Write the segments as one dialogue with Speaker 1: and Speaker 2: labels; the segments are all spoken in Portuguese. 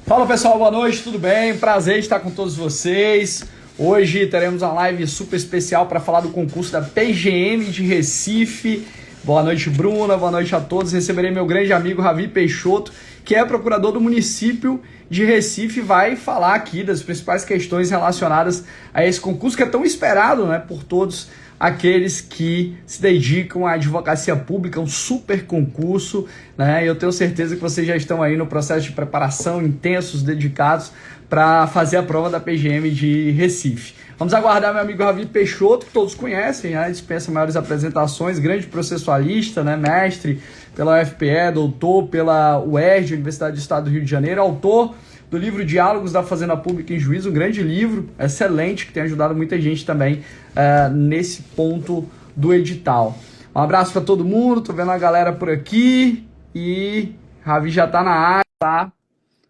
Speaker 1: Fala pessoal, boa noite, tudo bem? Prazer estar com todos vocês. Hoje teremos uma live super especial para falar do concurso da PGM de Recife. Boa noite, Bruna, boa noite a todos. Receberei meu grande amigo Ravi Peixoto, que é procurador do município de Recife, vai falar aqui das principais questões relacionadas a esse concurso que é tão esperado, né, por todos aqueles que se dedicam à advocacia pública, um super concurso, né? Eu tenho certeza que vocês já estão aí no processo de preparação, intensos, dedicados para fazer a prova da PGM de Recife. Vamos aguardar meu amigo Ravi Peixoto, que todos conhecem, né? Dispensa maiores apresentações, grande processualista, né? Mestre pela UFPE, doutor pela UERJ, Universidade do Estado do Rio de Janeiro, autor do livro Diálogos da Fazenda Pública em Juízo, um grande livro, excelente, que tem ajudado muita gente também nesse ponto do edital. Um abraço para todo mundo, tô vendo a galera por aqui e Ravi já tá na área, tá?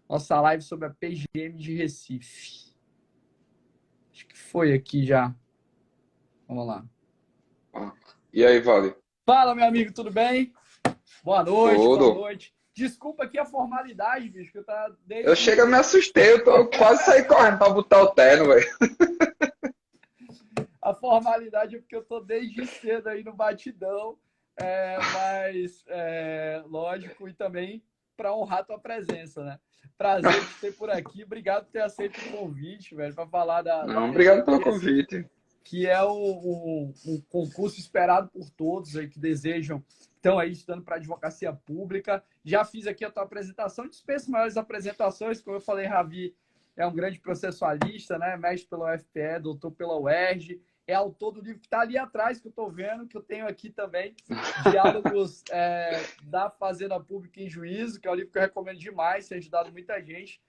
Speaker 1: Nossa live sobre a PGM de Recife. Acho que foi aqui já. Vamos lá.
Speaker 2: E aí, Vale?
Speaker 1: Fala, meu amigo, tudo bem? Boa noite, boa
Speaker 2: Tudo?
Speaker 1: noite. Desculpa aqui a formalidade, bicho, que eu tá
Speaker 2: Eu
Speaker 1: desde.
Speaker 2: chego a me assustei, eu quase saí correndo pra botar o terno, velho.
Speaker 1: A formalidade é porque eu tô desde cedo aí no batidão, lógico, e também para honrar tua presença, né? Prazer te ter por aqui, obrigado por ter aceito o convite, velho, para falar da
Speaker 2: Não, obrigado
Speaker 1: PGM de
Speaker 2: pelo
Speaker 1: Recife,
Speaker 2: convite.
Speaker 1: que é um concurso esperado por todos aí que desejam, estão aí estudando para advocacia pública. Já fiz aqui a tua apresentação, dispenso maiores apresentações, como eu falei, Ravi é um grande processualista, né? Mestre pela UFPE, doutor pela UERJ, é autor do livro que está ali atrás, que eu estou vendo, que eu tenho aqui também, Diálogos da Fazenda Pública em Juízo, que é um livro que eu recomendo demais, tem ajudado muita gente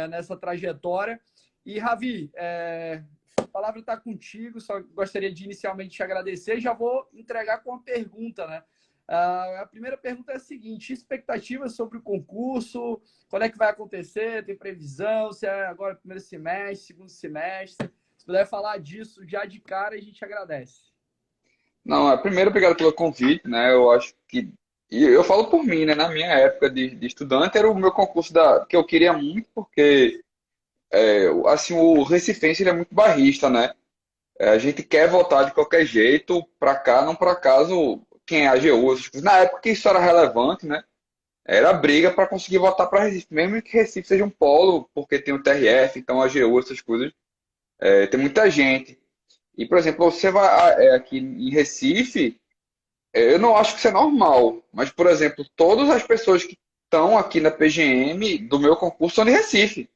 Speaker 1: nessa trajetória. E, Ravi, a palavra está contigo, só gostaria de inicialmente te agradecer. Já vou entregar com uma pergunta, né? A primeira pergunta é a seguinte: expectativas sobre o concurso, quando é que vai acontecer, tem previsão, se é agora primeiro semestre, segundo semestre? Se puder falar disso já de cara, a gente agradece.
Speaker 2: Não, primeiro, obrigado pelo convite, né? Eu acho que. E eu falo por mim, né? Na minha época de estudante, era o meu concurso que eu queria muito, porque, assim, o recifense ele é muito barrista, né? A gente quer votar de qualquer jeito, pra cá, não por acaso, quem é AGU, essas coisas. Na época que isso era relevante, né? Era briga para conseguir votar para Recife, mesmo que Recife seja um polo, porque tem o TRF, então a AGU, essas coisas, tem muita gente. E, por exemplo, você vai aqui em Recife, eu não acho que isso é normal, mas, por exemplo, todas as pessoas que estão aqui na PGM do meu concurso são de Recife.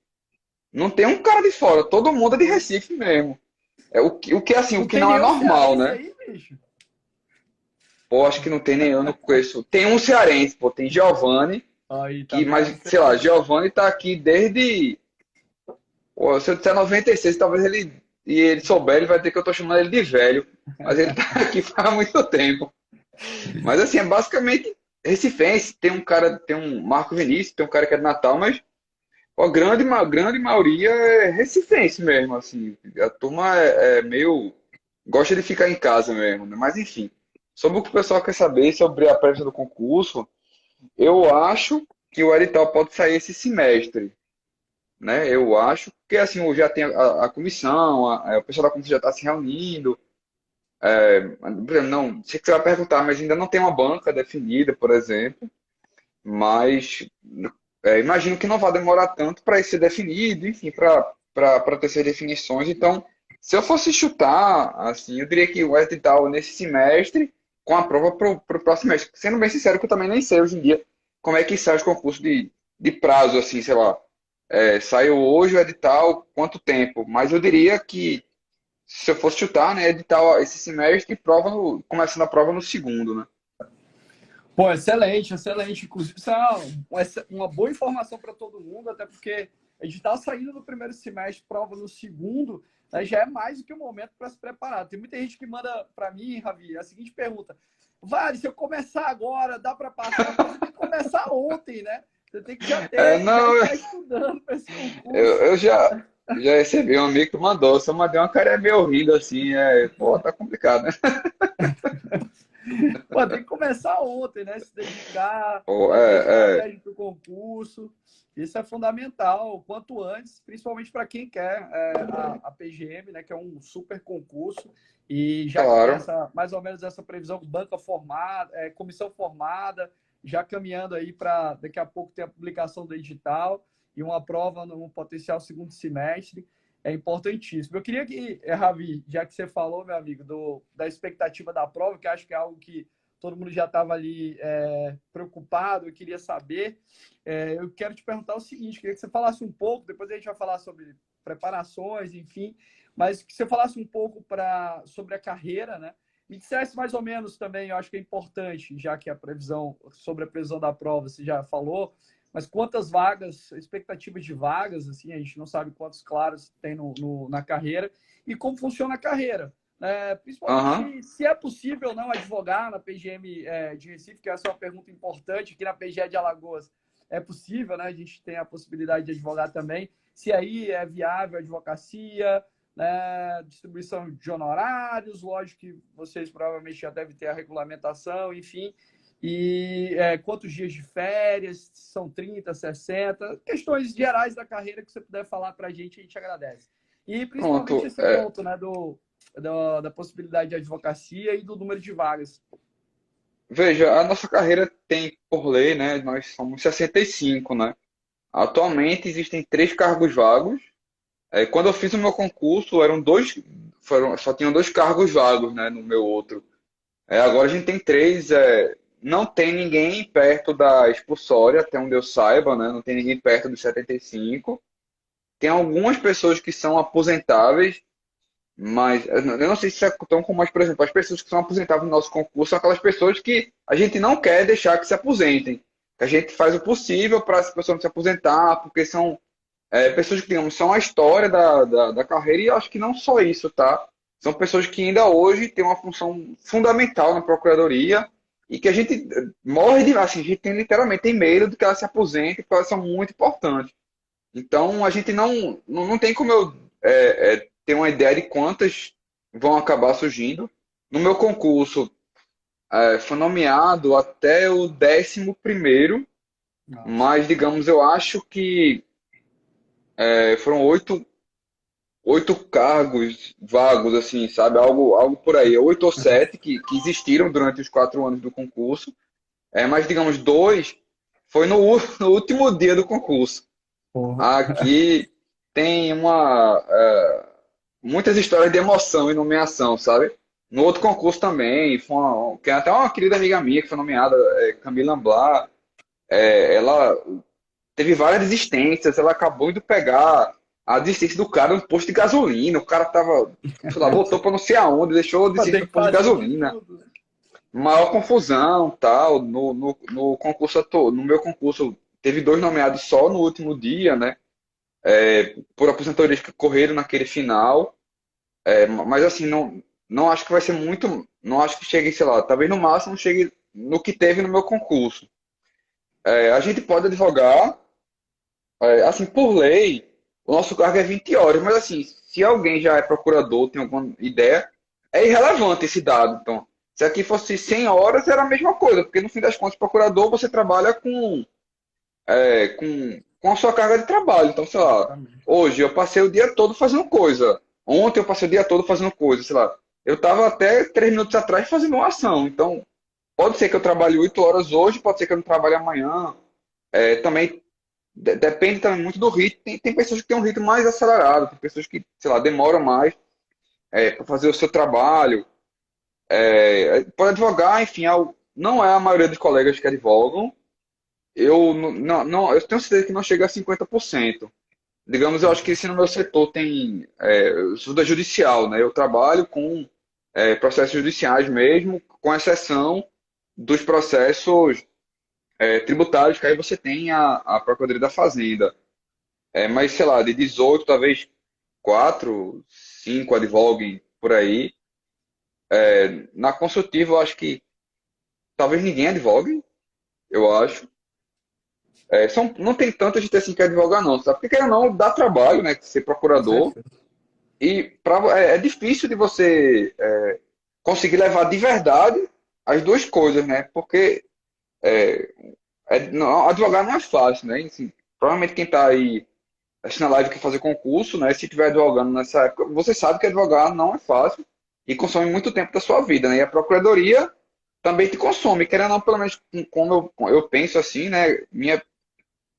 Speaker 2: Não tem um cara de fora, todo mundo é de Recife mesmo. O que assim, o
Speaker 1: Não
Speaker 2: que
Speaker 1: tem
Speaker 2: não é
Speaker 1: nenhum
Speaker 2: normal,
Speaker 1: cearense
Speaker 2: né?
Speaker 1: aí, bicho?
Speaker 2: Pô, acho que não tem nenhum, eu não conheço. Tem um cearense, pô, tem Giovanni,
Speaker 1: Aí, tá
Speaker 2: que,
Speaker 1: vendo?
Speaker 2: mas, sei lá, Giovanni tá aqui desde. Pô, se eu disser 96, talvez ele souber, ele vai ter que eu tô chamando ele de velho. Mas ele tá aqui faz muito tempo. Mas assim, é basicamente recifense. Tem um cara, tem um Marco Vinícius, tem um cara que é de Natal, mas a grande maioria é recifense mesmo, assim. A turma é meio. Gosta de ficar em casa mesmo, né? Mas enfim. Sobre o que o pessoal quer saber sobre a pressa do concurso, eu acho que o edital pode sair esse semestre, né? Eu acho que assim, já tem a comissão, o pessoal da comissão já está se reunindo. Por exemplo, não, sei que você vai perguntar, mas ainda não tem uma banca definida, por exemplo. Mas imagino que não vai demorar tanto para isso ser definido, enfim, para ter essas definições. Então, se eu fosse chutar, assim, eu diria que o edital nesse semestre, com a prova para o próximo semestre. Sendo bem sincero, que eu também nem sei hoje em dia como é que sai os concursos de prazo, assim, sei lá. Saiu hoje o edital, quanto tempo? Mas eu diria que, se eu fosse chutar, né, edital esse semestre e prova começando a prova no segundo, né?
Speaker 1: Pô, excelente, excelente. Inclusive, isso é uma boa informação para todo mundo, até porque a gente está saindo do primeiro semestre, prova no segundo, né, já é mais do que o momento para se preparar. Tem muita gente que manda para mim, Ravi, a seguinte pergunta: Vale, se eu começar agora, dá para passar? Mas você tem que começar ontem, né? Você tem que já
Speaker 2: Não,
Speaker 1: estar estudando para esse
Speaker 2: eu,
Speaker 1: concurso.
Speaker 2: eu já recebi um amigo que mandou, só mandei uma cara meio rindo assim, pô, tá complicado, né?
Speaker 1: Pô, tem que começar ontem, né? Se dedicar,
Speaker 2: Pô,
Speaker 1: ter
Speaker 2: é,
Speaker 1: estratégia para o concurso. Isso é fundamental, quanto antes, principalmente para quem quer a PGM, né? Que é um super concurso. E já que tem
Speaker 2: claro.
Speaker 1: essa, mais ou menos essa previsão, banca formada, comissão formada, já caminhando aí para daqui a pouco ter a publicação do edital e uma prova no potencial segundo semestre. É importantíssimo. Eu queria que, Ravi, já que você falou, meu amigo, da expectativa da prova, que acho que é algo que todo mundo já estava ali preocupado, eu queria saber. Eu quero te perguntar o seguinte: queria que você falasse um pouco, depois a gente vai falar sobre preparações, enfim, mas que você falasse um pouco sobre a carreira, né? Me dissesse mais ou menos também, eu acho que é importante, já que a previsão, sobre a previsão da prova, você já falou, mas quantas vagas, expectativas de vagas, assim, a gente não sabe quantos claros tem na carreira, e como funciona a carreira.
Speaker 2: Aham.
Speaker 1: Principalmente se é possível não advogar na PGM de Recife, que essa é uma pergunta importante, aqui na PGE de Alagoas é possível, né? A gente tem a possibilidade de advogar também. Se aí é viável a advocacia, né? Distribuição de honorários, lógico que vocês provavelmente já devem ter a regulamentação, enfim. E quantos dias de férias, são 30, 60, questões gerais da carreira que você puder falar para a gente agradece. E principalmente
Speaker 2: Pronto.
Speaker 1: esse ponto, né, da possibilidade de advocacia e do número de vagas.
Speaker 2: Veja, a nossa carreira tem, por lei, né? Nós somos 65, né? Atualmente existem 3 cargos vagos. Quando eu fiz o meu concurso, só tinham 2 cargos vagos, né? No meu outro. Agora a gente tem 3. Não tem ninguém perto da expulsória, até onde eu saiba, né? Não tem ninguém perto dos 75. Tem algumas pessoas que são aposentáveis, mas eu não sei se é tão comum, mas, por exemplo, as pessoas que são aposentáveis no nosso concurso são aquelas pessoas que a gente não quer deixar que se aposentem. A gente faz o possível para essa pessoa não se aposentar, porque são pessoas que, digamos, são a história da carreira, e eu acho que não só isso, tá? São pessoas que ainda hoje têm uma função fundamental na procuradoria e que a gente morre de, assim, a gente tem literalmente tem medo de que elas se aposentem, porque elas são muito importantes. Então, a gente não tem como eu ter uma ideia de quantas vão acabar surgindo. No meu concurso, foi nomeado até o 11º,
Speaker 1: Nossa.
Speaker 2: mas, digamos, eu acho que foram oito cargos vagos, assim, sabe? Algo por aí. 8 ou 7 que existiram durante os 4 anos do concurso. Mas, digamos, 2 foi no último dia do concurso.
Speaker 1: Porra.
Speaker 2: Aqui tem muitas histórias de emoção e nomeação, sabe? No outro concurso também, que é até uma querida amiga minha que foi nomeada, Camila Amblar, ela teve várias desistências, ela acabou indo pegar a desistência do cara no posto de gasolina, o cara tava, sei lá, voltou para não sei aonde, deixou a desistência
Speaker 1: Tem
Speaker 2: no
Speaker 1: que
Speaker 2: posto de
Speaker 1: fazer de
Speaker 2: gasolina.
Speaker 1: tudo.
Speaker 2: Maior confusão, tal, no concurso, no meu concurso, teve 2 nomeados só no último dia, né? Por aposentadorias que correram naquele final. Mas assim, não acho que vai ser muito. Não acho que chegue, sei lá, talvez no máximo chegue no que teve no meu concurso. A gente pode advogar, assim, por lei, o nosso cargo é 20 horas, mas assim, se alguém já é procurador, tem alguma ideia, é irrelevante esse dado. Então, se aqui fosse 100 horas, era a mesma coisa, porque no fim das contas, procurador, você trabalha com a sua carga de trabalho. Então, sei lá,
Speaker 1: Exatamente.
Speaker 2: hoje eu passei o dia todo fazendo coisa. Ontem eu passei o dia todo fazendo coisa, sei lá. Eu estava até 3 minutos atrás fazendo uma ação. Então, pode ser que eu trabalhe 8 horas hoje, pode ser que eu não trabalhe amanhã. Também depende também muito do ritmo. Tem pessoas que têm um ritmo mais acelerado, tem pessoas que, sei lá, demoram mais para fazer o seu trabalho. Pode advogar, enfim, não é a maioria dos colegas que advogam. Eu eu tenho certeza que não chega a 50%. Digamos, eu acho que se no meu setor tem. Eu sou da judicial, né? Eu trabalho com processos judiciais mesmo, com exceção dos processos tributários, que aí você tem a Procuradoria da Fazenda. Mas, sei lá, de 18, talvez 4, 5 advoguem por aí. Na consultiva, eu acho que talvez ninguém advogue, eu acho. Não tem tanta gente assim que advoga, não, sabe? Porque, querendo ou não, dá trabalho, né? Ser
Speaker 1: Com
Speaker 2: procurador.
Speaker 1: certeza.
Speaker 2: E é difícil de você conseguir levar de verdade as duas coisas, né? Porque é, advogar não é fácil, né? Assim, provavelmente quem está aí assistindo a live que fazer concurso, né? Se estiver advogando nessa época, você sabe que advogar não é fácil e consome muito tempo da sua vida, né? E a procuradoria também te consome, querendo ou não, pelo menos como eu penso assim, né?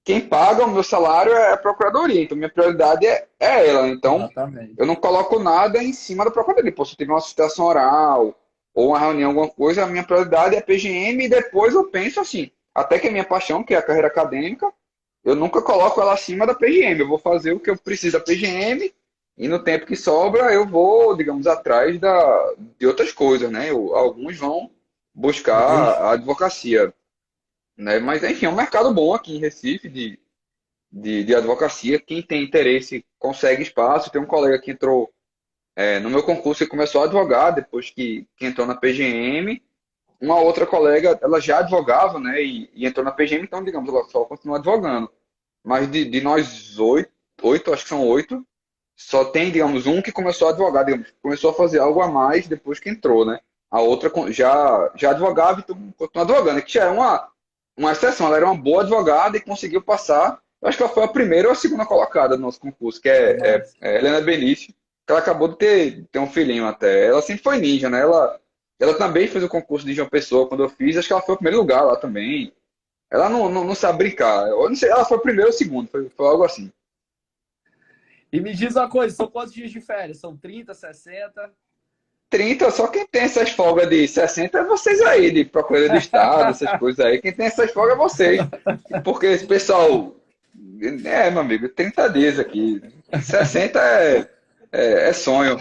Speaker 2: Quem paga o meu salário é a procuradoria, então minha prioridade é ela. Então, eu
Speaker 1: Exatamente.
Speaker 2: não coloco nada em cima da procuradoria. Pô, se eu tiver uma citação oral ou uma reunião, alguma coisa, a minha prioridade é a PGM e depois eu penso assim, até que a minha paixão, que é a carreira acadêmica, eu nunca coloco ela acima da PGM. Eu vou fazer o que eu preciso da PGM e no tempo que sobra eu vou, digamos, atrás de outras coisas, né? Alguns vão buscar
Speaker 1: Hoje.
Speaker 2: a advocacia, né? Mas, enfim, é um mercado bom aqui em Recife de advocacia. Quem tem interesse consegue espaço. Tem um colega que entrou no meu concurso e começou a advogar depois que entrou na PGM. Uma outra colega, ela já advogava, né? E entrou na PGM, então, digamos, ela só continua advogando. Mas de nós oito, acho que são oito, só tem, digamos, um que começou a advogar, digamos, começou a fazer algo a mais depois que entrou, né? A outra já advogava, então continua advogando, que já é uma exceção. Ela era uma boa advogada e conseguiu passar. Eu acho que ela foi a primeira ou a segunda colocada do nosso concurso, que
Speaker 1: Nossa.
Speaker 2: é Helena Benício, que ela acabou de ter um filhinho até. Ela sempre foi ninja, né? Ela também fez o concurso de João Pessoa quando eu fiz, acho que ela foi o primeiro lugar lá também. Ela não sabe brincar. Eu não sei, ela foi o primeiro ou o segundo, foi algo assim.
Speaker 1: E me diz uma coisa, são quantos dias de férias? São 30, 60?
Speaker 2: 30, só quem tem essas folgas de 60 é vocês aí, de Procuradoria do Estado, essas coisas aí. Quem tem essas folgas é vocês. Porque esse pessoal, meu amigo, 30 dias aqui. 60 é sonho.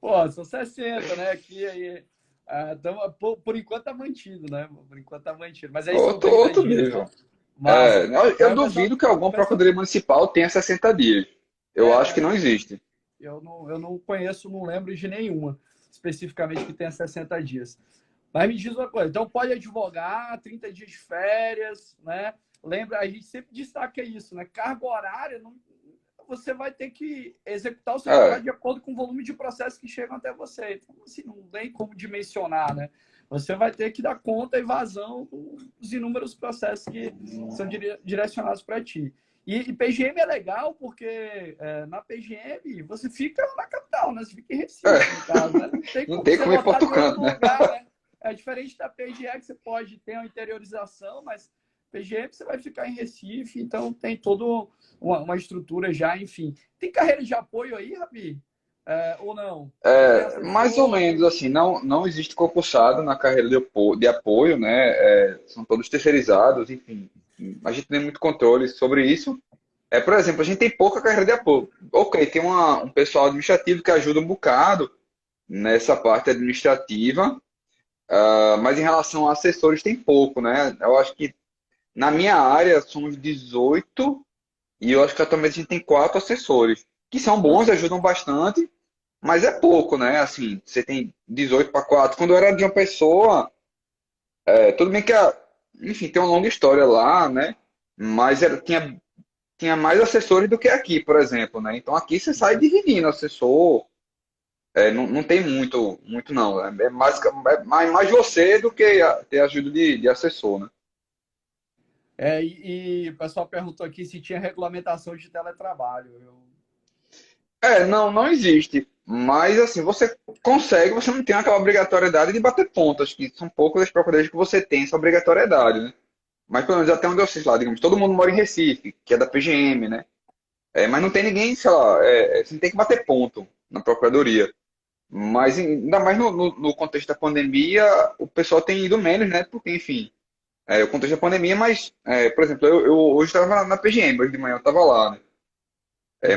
Speaker 1: Pô, são 60, né? Aqui aí. Por enquanto tá mantido, né? Por enquanto tá mantido. Mas aí são 30
Speaker 2: Outro
Speaker 1: dias,
Speaker 2: nível.
Speaker 1: então. Massa.
Speaker 2: Eu
Speaker 1: Aí
Speaker 2: duvido que alguma
Speaker 1: o pessoal,
Speaker 2: Procuradoria Municipal tenha 60 dias. Eu acho que
Speaker 1: é,
Speaker 2: não existe.
Speaker 1: eu não conheço, não lembro de nenhuma especificamente que tenha 60 dias. Mas me diz uma coisa, então pode advogar, 30 dias de férias, né? Lembra, a gente sempre destaca isso, né? Carga horária, não, você vai ter que executar o seu trabalho
Speaker 2: É,
Speaker 1: de acordo com o volume de processos que chegam até você. Então, assim, não tem como dimensionar, né? Você vai ter que dar conta e vazão dos inúmeros processos que são direcionados para ti. E PGM é legal porque na PGM você fica na capital, né? Você fica em Recife, no
Speaker 2: é.
Speaker 1: caso, né? Não tem
Speaker 2: Não
Speaker 1: como
Speaker 2: tem
Speaker 1: você
Speaker 2: como ir para
Speaker 1: lotar
Speaker 2: outro
Speaker 1: de outro
Speaker 2: canto, né?
Speaker 1: lugar, né? É diferente da PGE, que você pode ter uma interiorização, mas PGM você vai ficar em Recife, então tem toda uma estrutura já, enfim. Tem carreira de apoio aí, Rabi? Ou não? Não tem
Speaker 2: Mais ou
Speaker 1: assessor,
Speaker 2: menos
Speaker 1: tem...
Speaker 2: assim, não existe concursado na carreira de apoio, né? São todos terceirizados, enfim. A gente tem muito controle sobre isso. Por exemplo, a gente tem pouca carreira de apoio. Ok, tem um pessoal administrativo que ajuda um bocado nessa parte administrativa, mas em relação a assessores tem pouco, né? Eu acho que na minha área somos 18 e eu acho que atualmente a gente tem quatro assessores, que são bons, ajudam bastante, mas é pouco, né? Assim, você tem 18 para 4. Quando eu era de uma pessoa, tudo bem que, enfim, tem uma longa história lá, né? Mas tinha mais assessores do que aqui, por exemplo, né? Então aqui você sai dividindo assessor, não tem muito não. Mais você do que ter ajuda de assessor, né?
Speaker 1: E o pessoal perguntou aqui se tinha regulamentação de teletrabalho.
Speaker 2: Não existe. Mas assim, você consegue, você não tem aquela obrigatoriedade de bater pontas, que são poucas as propriedades que você tem essa obrigatoriedade, né? Mas pelo menos até onde eu sei lá, digamos, todo mundo mora em Recife, que é da PGM, né? Mas não tem ninguém, sei lá, você não tem que bater ponto na procuradoria. Mas ainda mais no contexto da pandemia, o pessoal tem ido menos, né? Porque, enfim, o contexto da pandemia, mas, por exemplo, eu hoje estava na PGM, hoje de manhã eu estava lá, né?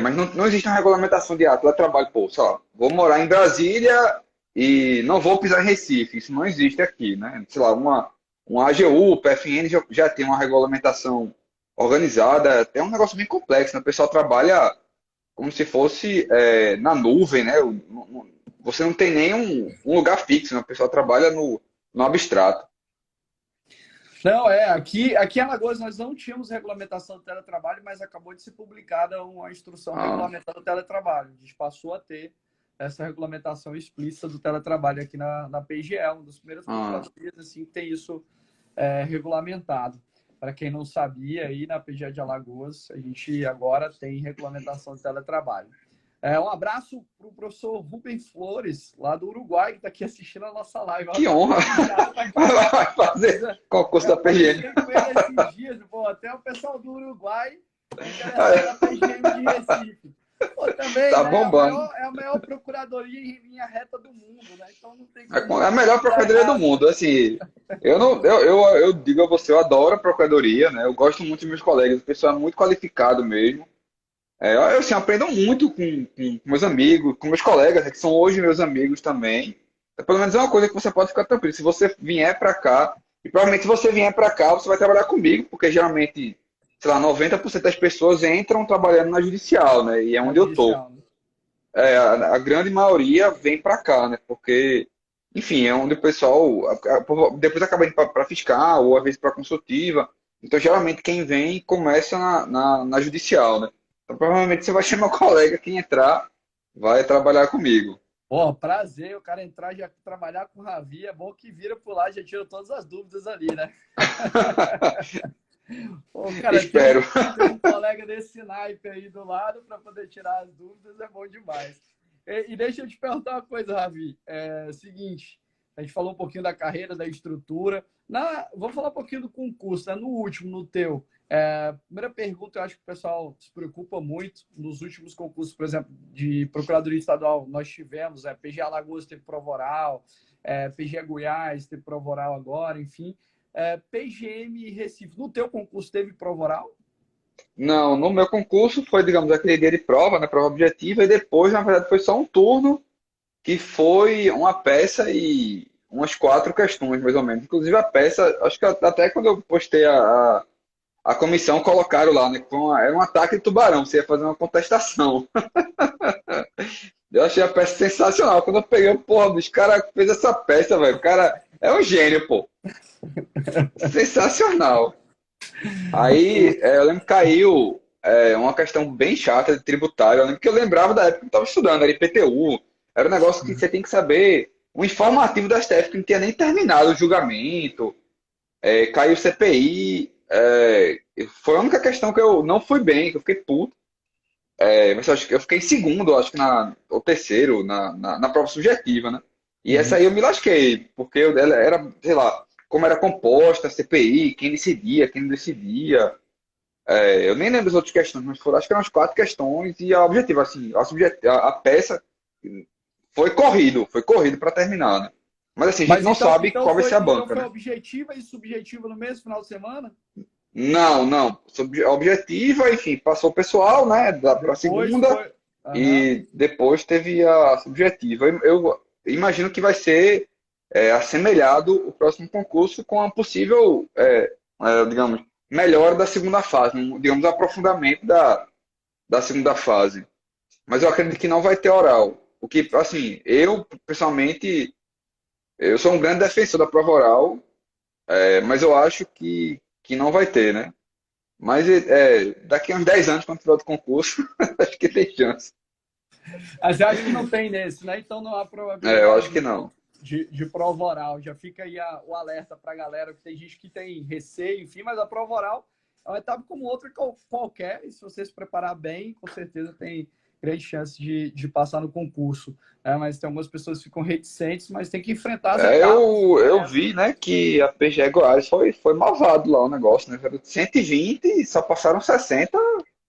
Speaker 2: Mas não existe uma regulamentação de trabalho, pô, sei lá, vou morar em Brasília e não vou pisar em Recife, isso não existe aqui, né? Sei lá, uma AGU, PFN já tem uma regulamentação organizada, até um negócio bem complexo, né? O pessoal trabalha como se fosse na nuvem, né? Você não tem nem um lugar fixo, né? O pessoal trabalha no abstrato.
Speaker 1: Não, aqui em Alagoas nós não tínhamos regulamentação do teletrabalho, mas acabou de ser publicada uma instrução
Speaker 2: Ah,
Speaker 1: regulamentando o teletrabalho. A gente passou a ter essa regulamentação explícita do teletrabalho aqui na PGE, uma das primeiras procuradorias assim, que tem isso regulamentado. Para quem não sabia, aí na PGE de Alagoas, a gente agora tem regulamentação de teletrabalho. Um abraço para o professor Rubem Flores, lá do Uruguai, que está aqui assistindo a nossa live.
Speaker 2: Que honra! Vai fazer concurso da PGM.
Speaker 1: Esses dias, pô, até o pessoal do Uruguai interessado na PGM de Recife. Pô, também,
Speaker 2: tá
Speaker 1: né,
Speaker 2: bombando.
Speaker 1: É a maior procuradoria em linha reta do mundo, né? Então não tem
Speaker 2: É a melhor procuradoria do mundo. Assim, eu digo a você, eu adoro a procuradoria, né? Eu gosto muito dos meus colegas, o pessoal é muito qualificado mesmo. Eu assim, aprendo muito com meus amigos, com meus colegas, né, que são hoje meus amigos também. Pelo menos é uma coisa que você pode ficar tranquilo. Se você vier para cá, e provavelmente se você vier para cá, você vai trabalhar comigo, porque geralmente, sei lá, 90% das pessoas entram trabalhando na judicial, né? E é onde eu tô.
Speaker 1: Né?
Speaker 2: A grande maioria vem para cá, né? Porque, enfim, é onde o pessoal depois acaba indo para fiscal, ou às vezes para consultiva. Então, geralmente, quem vem começa na judicial, né? Então, provavelmente você vai chamar o colega que entrar, vai trabalhar comigo.
Speaker 1: Pô, prazer, o cara entrar já trabalhar com o Ravi, é bom que vira por lá, já tira todas as dúvidas ali, né? Pô, cara,
Speaker 2: Espero.
Speaker 1: Ter um colega desse naipe aí do lado para poder tirar as dúvidas é bom demais. E deixa eu te perguntar uma coisa, Ravi. Seguinte, a gente falou um pouquinho da carreira, da estrutura. Vou falar um pouquinho do concurso, né? No último, no teu. Primeira pergunta, eu acho que o pessoal se preocupa muito. Nos últimos concursos, por exemplo, de Procuradoria Estadual, nós tivemos, PGE Alagoas teve prova oral, PGE Goiás teve prova oral agora, enfim. PGM Recife, no teu concurso teve prova oral?
Speaker 2: Não, no meu concurso foi, digamos, aquele dia de prova, né, prova objetiva, e depois, na verdade, foi só um turno, que foi uma peça e umas 4 questões, mais ou menos. Inclusive a peça, acho que até quando eu postei a comissão, colocaram lá, né, que era um ataque de tubarão, você ia fazer uma contestação. Eu achei a peça sensacional. Quando eu peguei, porra, bicho, o cara fez essa peça, velho. O cara é um gênio, pô. Sensacional. Aí, eu lembro que caiu uma questão bem chata de tributário. Eu lembro que eu lembrava da época que eu estava estudando, era IPTU. Era um negócio que você tem que saber, um informativo da STF que não tinha nem terminado o julgamento. Caiu CPI. Foi a única questão que eu não fui bem, que eu fiquei puto. Mas eu acho que eu fiquei em segundo, acho que ou terceiro, na prova subjetiva, né? E essa aí eu me lasquei, porque ela era, sei lá, como era composta, a CPI, quem não decidia. Eu nem lembro das outras questões, mas foram, acho que eram as 4 questões e a objetiva, assim, a peça foi corrido para terminar, né? Mas assim, a gente
Speaker 1: Mas
Speaker 2: não sabe qual vai ser a
Speaker 1: então
Speaker 2: banca,
Speaker 1: foi
Speaker 2: né?
Speaker 1: objetiva e subjetiva no mesmo final de semana?
Speaker 2: Não, não. A objetiva, enfim, passou o pessoal, né, para a
Speaker 1: Depois
Speaker 2: segunda.
Speaker 1: foi. Aham.
Speaker 2: E depois teve a subjetiva. Eu imagino que vai ser assemelhado o próximo concurso com a possível, digamos, melhora da segunda fase, digamos, aprofundamento da segunda fase. Mas eu acredito que não vai ter oral. O que, assim, eu, pessoalmente, eu sou um grande defensor da prova oral, mas eu acho que não vai ter, né? Mas daqui a uns 10 anos, quando tiver outro concurso, acho que tem chance.
Speaker 1: Mas eu acho que não tem nesse, né? Então não há
Speaker 2: Eu acho que
Speaker 1: probabilidade
Speaker 2: não.
Speaker 1: de prova oral. Já fica aí o alerta para a galera, que tem gente que tem receio, enfim, mas a prova oral é uma etapa como outra qualquer, e se você se preparar bem, com certeza tem grande chance de passar no concurso. Mas tem algumas pessoas que ficam reticentes, mas tem que enfrentar as etapas.
Speaker 2: Eu vi, né, que a PGE Goiás foi malvado lá o negócio, né? Era de 120 e só passaram 60.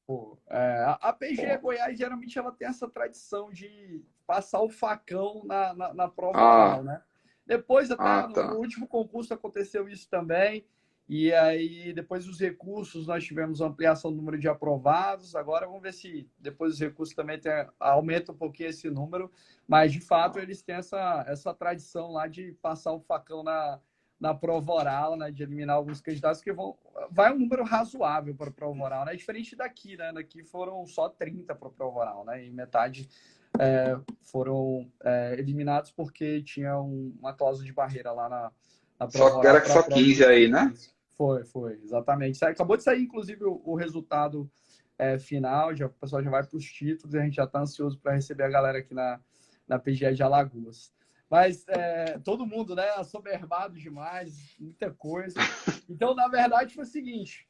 Speaker 1: Pô, a PGE Goiás, geralmente, ela tem essa tradição de passar o facão na prova
Speaker 2: Ah,
Speaker 1: oral, né? Depois, até no
Speaker 2: tá.
Speaker 1: último concurso, aconteceu isso também. E aí, depois dos recursos, nós tivemos ampliação do número de aprovados. Agora, vamos ver se depois dos recursos também aumenta um pouquinho esse número. Mas, de fato, eles têm essa tradição lá de passar o facão na prova oral, né, de eliminar alguns candidatos que vai um número razoável para a prova oral, né? Diferente daqui, né? Daqui foram só 30 para a prova oral, né? E metade foram eliminados porque tinha uma cláusula de barreira lá na prova
Speaker 2: Só que
Speaker 1: oral
Speaker 2: era
Speaker 1: para a
Speaker 2: só
Speaker 1: prova de
Speaker 2: 15 aí, né?
Speaker 1: recursos. Foi, exatamente. Acabou de sair, inclusive, o resultado final, o pessoal já vai para os títulos e a gente já está ansioso para receber a galera aqui na na PGE de Alagoas. Mas todo mundo, né, assoberbado demais, muita coisa. Então, na verdade, foi o seguinte: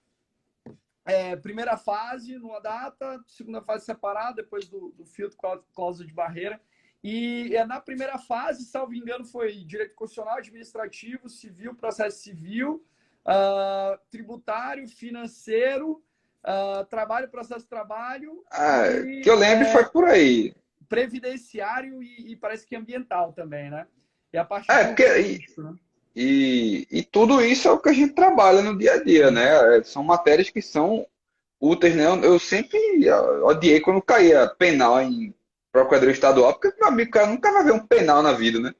Speaker 1: primeira fase numa data, segunda fase separada, depois do filtro, cláusula de barreira. E na primeira fase, salvo engano, foi direito constitucional, administrativo, civil, processo civil, tributário, financeiro, trabalho, processo de trabalho
Speaker 2: Que eu lembro foi por aí.
Speaker 1: previdenciário e parece que ambiental também, né? E a parte
Speaker 2: Porque
Speaker 1: jurídica, né?
Speaker 2: e tudo isso é o que a gente trabalha no dia a dia, né? São matérias que são úteis, né? Eu sempre odiei quando caía penal em Procuradoria Estadual, porque meu amigo, cara, nunca vai ver um penal na vida, né?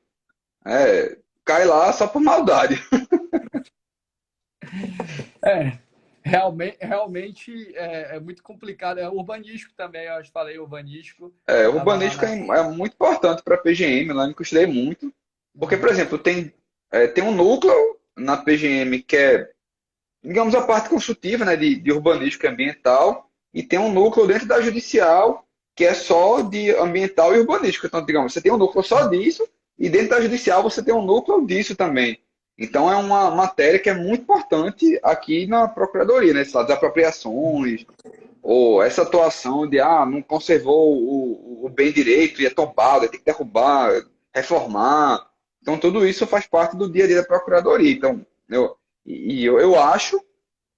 Speaker 2: Cai lá só por maldade.
Speaker 1: É, realmente é muito complicado. É urbanístico também, eu acho que falei urbanístico. Tava lá
Speaker 2: Urbanística é muito importante para a PGM, lá que eu estudei muito. Porque, por exemplo, tem um núcleo na PGM que é, digamos, a parte consultiva, né, de urbanística e ambiental, e tem um núcleo dentro da judicial que é só de ambiental e urbanística. Então, digamos, você tem um núcleo só disso, e dentro da judicial você tem um núcleo disso também. Então, é uma matéria que é muito importante aqui na Procuradoria, né, das apropriações, ou essa atuação de não conservou o bem direito e é tombado, tem que derrubar, reformar. Então, tudo isso faz parte do dia a dia da Procuradoria. Então, eu acho,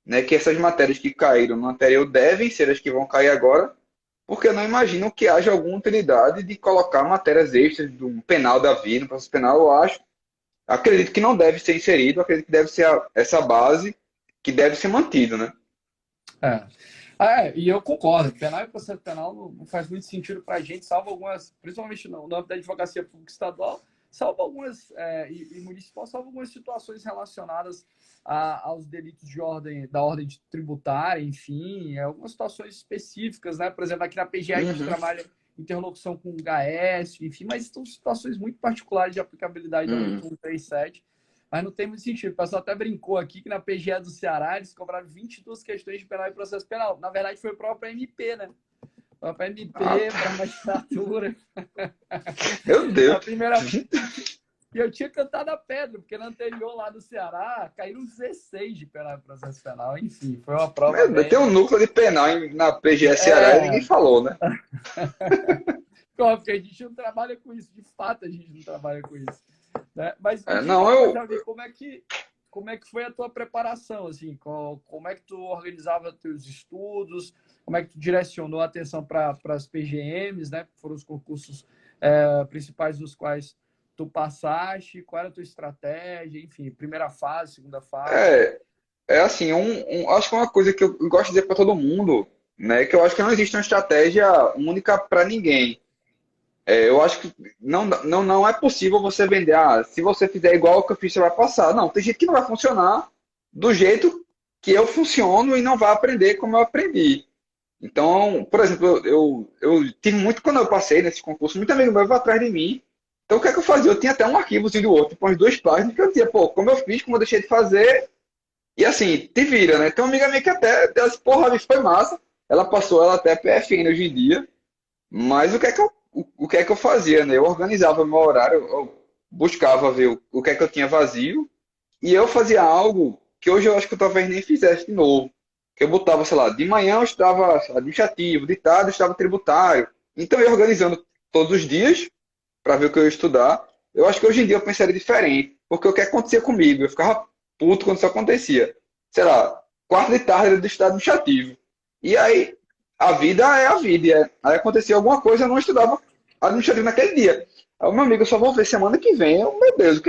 Speaker 2: né, que essas matérias que caíram no anterior devem ser as que vão cair agora, porque eu não imagino que haja alguma utilidade de colocar matérias extras de um penal da vida, um processo penal, acredito que não deve ser inserido, acredito que deve ser essa base que deve ser mantida, né?
Speaker 1: É. E eu concordo. Penal e processo penal não faz muito sentido para a gente, salvo algumas, principalmente no âmbito da advocacia pública estadual, salvo algumas, e municipal, salvo algumas situações relacionadas aos delitos da ordem tributária, enfim, algumas situações específicas, né? Por exemplo, aqui na PGE a gente
Speaker 2: Uhum,
Speaker 1: trabalha interlocução com o HS, enfim, mas são situações muito particulares de aplicabilidade da
Speaker 2: uhum.
Speaker 1: 8137. Mas não tem muito sentido. O pessoal até brincou aqui que na PGE do Ceará eles cobraram 22 questões de penal e processo penal. Na verdade, foi o próprio MP, né? O próprio
Speaker 2: Ah,
Speaker 1: MP, para a magistratura.
Speaker 2: meu
Speaker 1: A
Speaker 2: Deus.
Speaker 1: primeira. E eu tinha cantado a pedra, porque na anterior lá do Ceará caíram 16 de penal e processo penal. Enfim, foi uma prova
Speaker 2: Meu Deus, tem
Speaker 1: bem.
Speaker 2: um núcleo de penal na PGE Ceará e ninguém
Speaker 1: É.
Speaker 2: falou, né?
Speaker 1: Porque a gente não trabalha com isso. De fato, a gente não trabalha com isso. Né? Mas me diz
Speaker 2: Não,
Speaker 1: uma coisa, Javi, como é que foi a tua preparação? Assim, como é que tu organizava teus estudos? Como é que tu direcionou a atenção para as PGMs, né? Que foram os concursos principais dos quais tu passaste? Qual era a tua estratégia? Enfim, primeira fase, segunda fase.
Speaker 2: é, é assim, acho que uma coisa que eu gosto de dizer para todo mundo, né, que eu acho que não existe uma estratégia única para ninguém. Eu acho que não é possível você vender, se você fizer igual o que eu fiz, você vai passar. Não, tem gente que não vai funcionar do jeito que eu funciono e não vai aprender como eu aprendi. Então, por exemplo, eu tive muito, quando eu passei nesse concurso, muito amigo meu veio atrás de mim. Então, o que é que eu fazia? Eu tinha até um arquivozinho do outro, tipo, umas duas páginas, que eu dizia, pô, como eu fiz, como eu deixei de fazer, e assim, te vira, né? Tem uma amiga minha que até, ela disse, porra, isso foi massa. Ela passou, ela até é PFN hoje em dia, mas o que é que eu fazia, né? Eu organizava meu horário, eu buscava ver o que é que eu tinha vazio, e eu fazia algo que hoje eu acho que eu talvez nem fizesse de novo. Que eu botava, sei lá, de manhã eu estava administrativo, de tarde eu estava tributário. Então eu ia organizando todos os dias para ver o que eu ia estudar. Eu acho que hoje em dia eu pensaria diferente, porque o que acontecia comigo? Eu ficava puto quando isso acontecia. Sei lá, quarta de tarde era do estado administrativo. E aí a vida é a vida. Aí acontecia alguma coisa, eu não estudava administrativo naquele dia. Aí o meu amigo, eu só vou ver semana que vem. Meu Deus,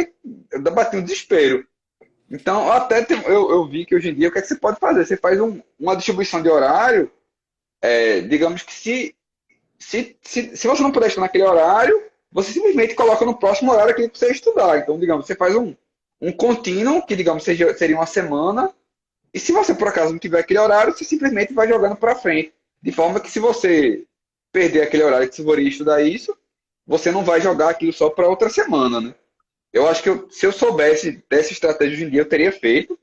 Speaker 2: eu bati um desespero. Então, eu vi que hoje em dia, o que é que você pode fazer? Você faz uma distribuição de horário, digamos que se você não puder estudar naquele horário, você simplesmente coloca no próximo horário aquilo que você estudar. Então, digamos, você faz um contínuo, que digamos seria uma semana, e se você por acaso não tiver aquele horário, você simplesmente vai jogando para frente. De forma que se você perder aquele horário que você poderia estudar isso, você não vai jogar aquilo só para outra semana, né? Eu acho que se eu soubesse dessa estratégia hoje em dia, eu teria feito.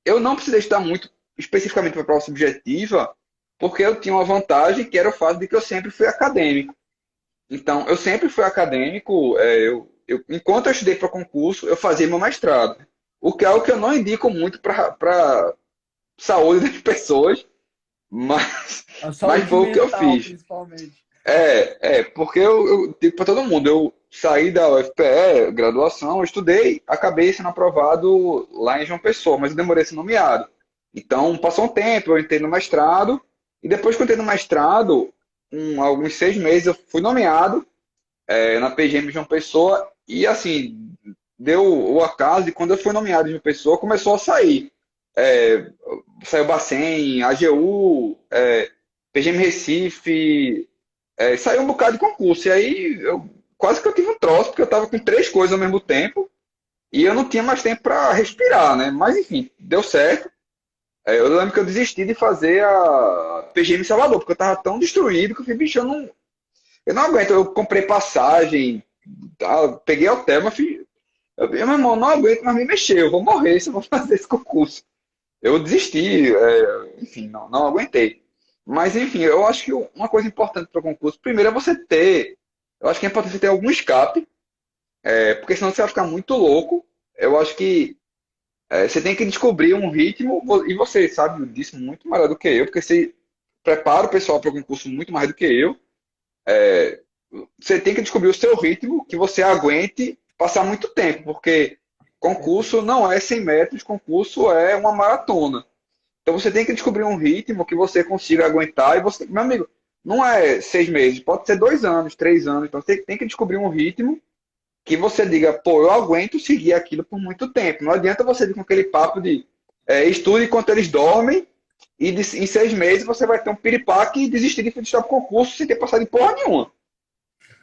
Speaker 2: Eu não precisei estudar muito especificamente para a prova subjetiva, porque eu tinha uma vantagem que era o fato de que eu sempre fui acadêmico. Então, eu sempre fui acadêmico, enquanto eu estudei para concurso, eu fazia meu mestrado. O que é algo que eu não indico muito para saúde das pessoas, mas,
Speaker 1: A
Speaker 2: mas
Speaker 1: saúde
Speaker 2: foi o que eu
Speaker 1: mental,
Speaker 2: fiz.
Speaker 1: principalmente.
Speaker 2: Porque eu digo para todo mundo, eu saí da UFPE, graduação, eu estudei, acabei sendo aprovado lá em João Pessoa, mas eu demorei a ser nomeado. Então, passou um tempo, eu entrei no mestrado, e depois que eu entrei no mestrado, alguns 6 meses, eu fui nomeado na PGM de João Pessoa, e assim, deu o acaso de quando eu fui nomeado em João Pessoa, começou a sair. É, saiu Bacen, AGU, PGM Recife, saiu um bocado de concurso. E aí quase que eu tive um troço, porque eu estava com três coisas ao mesmo tempo, e eu não tinha mais tempo para respirar, né? Mas enfim, deu certo. Eu lembro que eu desisti de fazer a PGM Salvador, porque eu estava tão destruído que eu falei, bicho, eu não aguento. Eu comprei passagem, tá? Peguei hotel, mas meu irmão, não aguento mais me mexer, eu vou morrer se eu vou fazer esse concurso. Eu desisti, enfim, não aguentei. Mas, enfim, eu acho que uma coisa importante para o concurso, primeiro é você ter, eu acho que é importante você ter algum escape, porque senão você vai ficar muito louco. Eu acho que você tem que descobrir um ritmo, e você sabe disso muito melhor do que eu, porque você prepara o pessoal para o concurso muito mais do que eu. Você tem que descobrir o seu ritmo, que você aguente passar muito tempo, porque concurso não é 100 metros, concurso é uma maratona. Então você tem que descobrir um ritmo que você consiga aguentar. E você, meu amigo, não é 6 meses, pode ser 2 anos, 3 anos. Então você tem que descobrir um ritmo que você diga, pô, eu aguento seguir aquilo por muito tempo. Não adianta você vir com aquele papo de estude enquanto eles dormem e em 6 meses você vai ter um piripaque e desistir de estudar para concurso sem ter passado em porra nenhuma.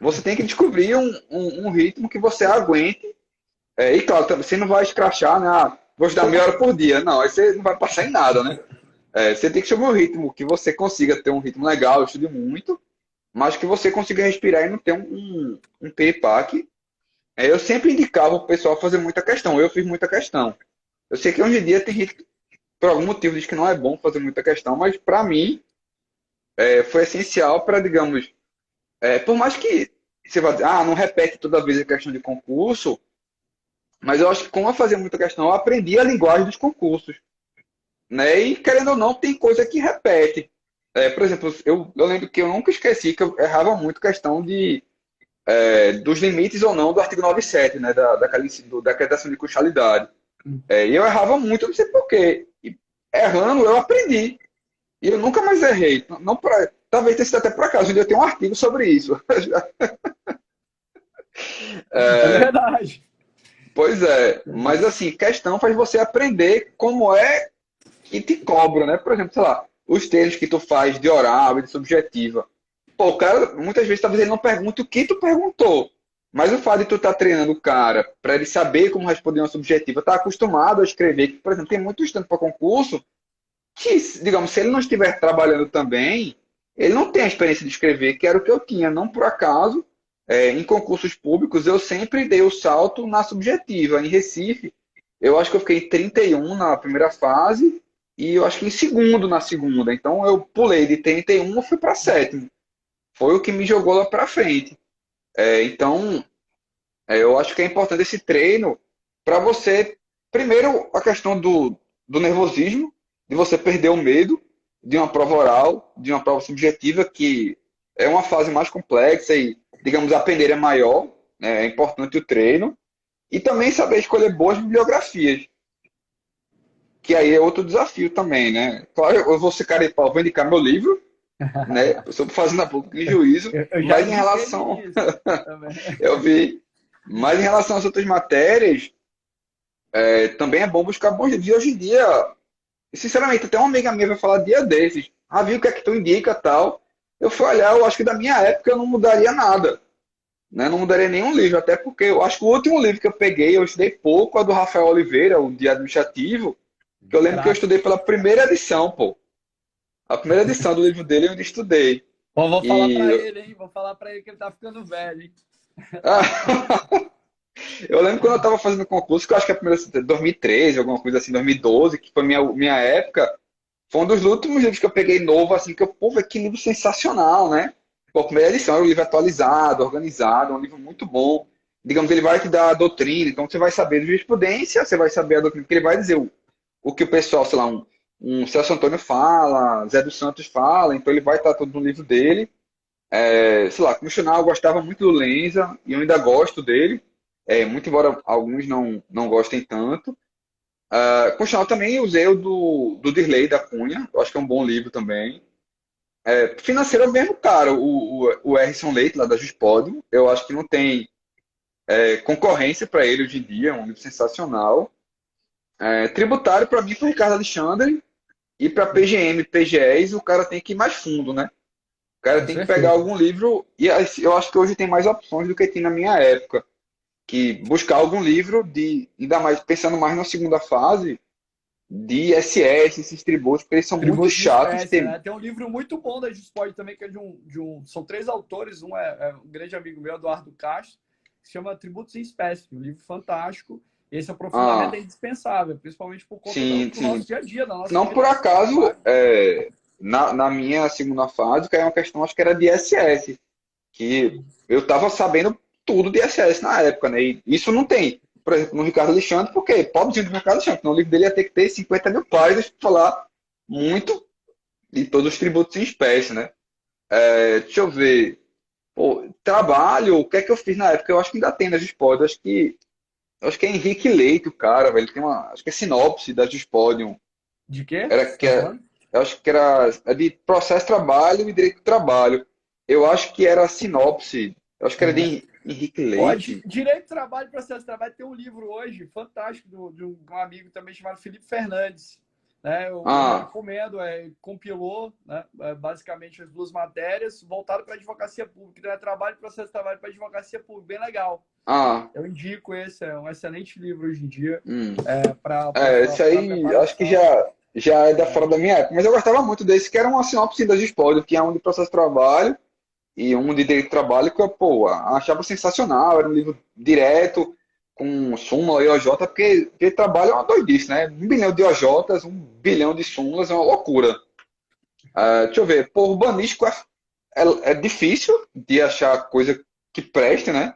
Speaker 2: Você tem que descobrir um ritmo que você aguente. E claro, você não vai escrachar, né? Vou estudar meia hora por dia. Não, aí você não vai passar em nada, né? Você tem que chamar um ritmo que você consiga ter um ritmo legal, estude muito, mas que você consiga respirar e não ter um piripaque. Eu sempre indicava o pessoal fazer muita questão. Eu fiz muita questão. Eu sei que hoje em dia tem gente que, por algum motivo, diz que não é bom fazer muita questão, mas para mim foi essencial para, digamos, por mais que você vá dizer, não repete toda vez a questão de concurso, mas eu acho que como eu fazia muita questão, eu aprendi a linguagem dos concursos, né? E querendo ou não, tem coisa que repete. Por exemplo, eu lembro que eu nunca esqueci que eu errava muito questão dos limites ou não do artigo 97, né? Da acreditação de constitucionalidade. E eu errava muito, eu não sei por quê. E errando, eu aprendi. E eu nunca mais errei. Não talvez tenha sido até por acaso. Um dia eu tenho um artigo sobre isso.
Speaker 1: É verdade.
Speaker 2: Pois é. Mas assim, questão faz você aprender como é que te cobra, né? Por exemplo, sei lá, os textos que tu faz de oral e de subjetiva. Pô, o cara, muitas vezes, talvez ele não pergunte o que tu perguntou. Mas o fato de tu estar treinando o cara para ele saber como responder uma subjetiva, tá acostumado a escrever, que, por exemplo, tem muito estudante para concurso que, digamos, se ele não estiver trabalhando também, ele não tem a experiência de escrever, que era o que eu tinha. Não por acaso, em concursos públicos, eu sempre dei o salto na subjetiva. Em Recife, eu acho que eu fiquei em 31 na primeira fase e eu acho que em segundo na segunda. Então eu pulei de 31 e fui para sétimo. Foi o que me jogou lá para frente. Então, eu acho que é importante esse treino para você, primeiro, a questão do nervosismo, de você perder o medo de uma prova oral, de uma prova subjetiva, que é uma fase mais complexa e, digamos, a peneira é maior, né? É importante o treino. E também saber escolher boas bibliografias, que aí é outro desafio também, né? Claro, eu vou ser cara de pau, vou indicar meu livro, né? Sobre fazenda pública em juízo,
Speaker 1: Eu já
Speaker 2: mas em
Speaker 1: indiquei ele
Speaker 2: relação,
Speaker 1: nisso também.
Speaker 2: eu vi, mas em relação às outras matérias, também é bom buscar bons livros. E hoje em dia, sinceramente, até uma amiga minha vai falar dia desses, viu o que é que tu indica tal. Eu fui olhar, eu acho que da minha época eu não mudaria nada, né? Não mudaria nenhum livro, até porque eu acho que o último livro que eu peguei, eu estudei pouco, é do Rafael Oliveira, o de administrativo, que eu lembro que eu
Speaker 1: Craque.
Speaker 2: estudei pela primeira edição, pô. A primeira edição do livro dele eu ainda estudei.
Speaker 1: Ó, vou falar
Speaker 2: E
Speaker 1: pra ele, hein? Vou falar pra ele que ele tá ficando velho, hein?
Speaker 2: eu lembro quando eu estava fazendo concurso, que eu acho que a primeira, 2013, alguma coisa assim, 2012, que foi minha época, foi um dos últimos livros que eu peguei novo, assim, que eu, pô, velho, que livro sensacional, né? Pô, a primeira edição é um livro atualizado, organizado, é um livro muito bom. Digamos, ele vai te dar a doutrina, então você vai saber de jurisprudência, você vai saber a doutrina, porque ele vai dizer o que o pessoal, sei lá, um Celso Antônio fala, Zé dos Santos fala, então ele vai estar tudo no livro dele. Sei lá, constitucional, eu gostava muito do Lenza, e eu ainda gosto dele, muito embora alguns não gostem tanto. Constitucional também usei o do Dirley da Cunha, eu acho que é um bom livro também. Financeiro é o mesmo cara, o Harrison Leite, lá da Juspodium, eu acho que não tem concorrência para ele hoje em dia, é um livro sensacional. Tributário, para mim, foi Ricardo Alexandre, e para PGM, PGEs, o cara tem que ir mais fundo, né? O cara
Speaker 1: Com
Speaker 2: tem que pegar
Speaker 1: certeza.
Speaker 2: algum livro, e eu acho que hoje tem mais opções do que tinha na minha época, que buscar algum livro ainda mais, pensando mais na segunda fase, de SS, esses tributos, porque eles são muito
Speaker 1: Tributos de
Speaker 2: chatos.
Speaker 1: espécie, né? Tem um livro muito bom da Juspod também, que é são três autores, um é um grande amigo meu, Eduardo Castro, que se chama Tributos em Espécie, um livro fantástico. Esse aprofundamento é
Speaker 2: Ah,
Speaker 1: indispensável, principalmente por conta
Speaker 2: sim,
Speaker 1: do nosso
Speaker 2: sim.
Speaker 1: dia a dia, da nossa
Speaker 2: Não por
Speaker 1: vida de
Speaker 2: acaso,
Speaker 1: trabalho.
Speaker 2: na minha segunda fase, que é uma questão, acho que era de SS, que eu estava sabendo tudo de SS na época, né? E isso não tem, por exemplo, no Ricardo Alexandre, porque pobrezinho do Ricardo Alexandre, senão o livro dele ia ter que ter 50 mil páginas para falar muito de todos os tributos em espécie, né? Deixa eu ver. Pô, trabalho, o que é que eu fiz na época? Eu acho que ainda tem na Juspod, acho que é Henrique Leite, o cara, velho, tem acho que é sinopse da Juspodium.
Speaker 1: De quê?
Speaker 2: Era
Speaker 1: Você
Speaker 2: que
Speaker 1: está falando?
Speaker 2: eu acho que era de processo trabalho e direito do trabalho. Eu acho que era a sinopse. Eu acho que era
Speaker 1: Aham.
Speaker 2: de Henrique
Speaker 1: Ó,
Speaker 2: Leite.
Speaker 1: Direito do Trabalho e Processo de Trabalho tem um livro hoje fantástico de um amigo também chamado Felipe Fernandes. Né? Eu
Speaker 2: Ah,
Speaker 1: recomendo, compilou, né, basicamente as duas matérias voltado para a advocacia pública, então é trabalho e processo de trabalho para advocacia pública, bem legal.
Speaker 2: ah,
Speaker 1: Eu indico esse, é um excelente livro hoje em dia
Speaker 2: hum.
Speaker 1: para
Speaker 2: Esse aí, acho que
Speaker 1: preparação.
Speaker 2: já é da fora da minha época. Mas eu gostava muito desse, que era uma sinopse da Gispod, que é um de processo de trabalho e um de direito de trabalho, que eu, pô, achava sensacional. Era um livro direto, com súmula e OJ, porque trabalho é uma doidice, né? 1 bilhão de OJs, 1 bilhão de súmulas, é uma loucura. Deixa eu ver, pô, urbanístico é difícil de achar coisa que preste, né?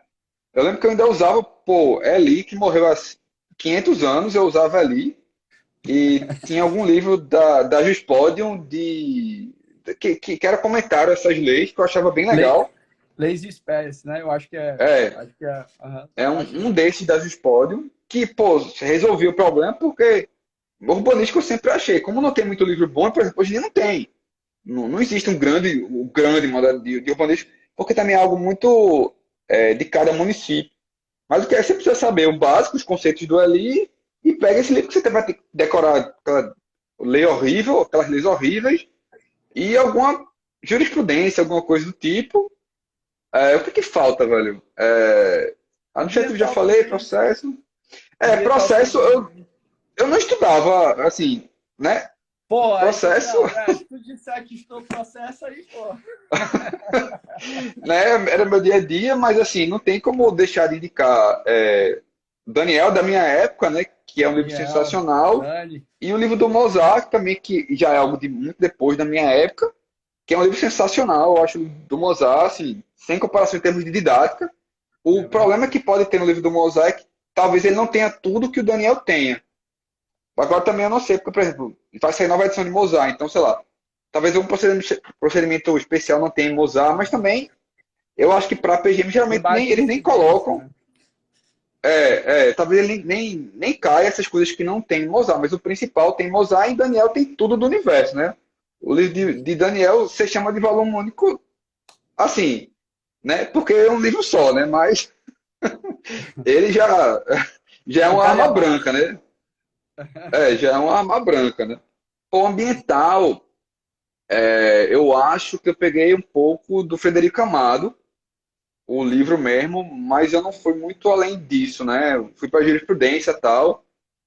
Speaker 2: Eu lembro que eu ainda usava, pô, Eli, que morreu há 500 anos, eu usava Eli, e tinha algum livro da Juspodium que era comentário a essas leis, que eu achava bem
Speaker 1: Le,
Speaker 2: legal.
Speaker 1: Lazy Space, né? Eu acho que é.
Speaker 2: É,
Speaker 1: Acho que é. Aham,
Speaker 2: é
Speaker 1: acho
Speaker 2: um desses da Juspodium, que, pô, resolvia o problema, porque urbanístico eu sempre achei. Como não tem muito livro bom, por exemplo, hoje em dia não tem. Não existe um grande modelo de urbanístico, porque também é algo muito de cada município. Mas o que é que você precisa saber? O básico, os conceitos do ali, e pega esse livro que você vai ter que decorar aquela lei horrível, aquelas leis horríveis, e alguma jurisprudência, alguma coisa do tipo. O que que falta, velho? Administrativo já
Speaker 1: ambiental
Speaker 2: falei,
Speaker 1: também.
Speaker 2: processo.
Speaker 1: Ambiental
Speaker 2: Processo,
Speaker 1: também.
Speaker 2: eu não estudava, assim, né?
Speaker 1: Pô, aí tu
Speaker 2: Processo,
Speaker 1: não, né? Se tu disser que estou processo aí, pô.
Speaker 2: né? Era meu dia a dia, mas assim, não tem como deixar de indicar Daniel, da minha época, né? Que é um livro
Speaker 1: Daniel,
Speaker 2: sensacional.
Speaker 1: Dani.
Speaker 2: E o livro do Mozart, também, que já é algo de muito depois da minha época, que é um livro sensacional, eu acho, do Mozart, assim, sem comparação em termos de didática. O
Speaker 1: É
Speaker 2: problema
Speaker 1: verdade.
Speaker 2: que pode ter no livro do Mozart é que talvez ele não tenha tudo que o Daniel tenha. Agora também eu não sei, porque, por exemplo, vai sair nova edição de Mozart, então, sei lá, talvez um procedimento especial não tenha em Mozart, mas também eu acho que para PGM
Speaker 1: Tem
Speaker 2: geralmente
Speaker 1: baixa
Speaker 2: eles nem
Speaker 1: incidência,
Speaker 2: colocam.
Speaker 1: né?
Speaker 2: Talvez ele nem caia essas coisas que não tem em Mozart, mas o principal tem em Mozart e Daniel tem tudo do universo, né? O livro de Daniel você chama de volume único, assim, né? Porque é um livro só, né? Mas ele já é
Speaker 1: É um
Speaker 2: uma arma branca,
Speaker 1: calhamaço.
Speaker 2: né? Já é uma arma branca, né? O ambiental, eu acho que eu peguei um pouco do Frederico Amado, o livro mesmo, mas eu não fui muito além disso, né? Eu fui para jurisprudência e tal,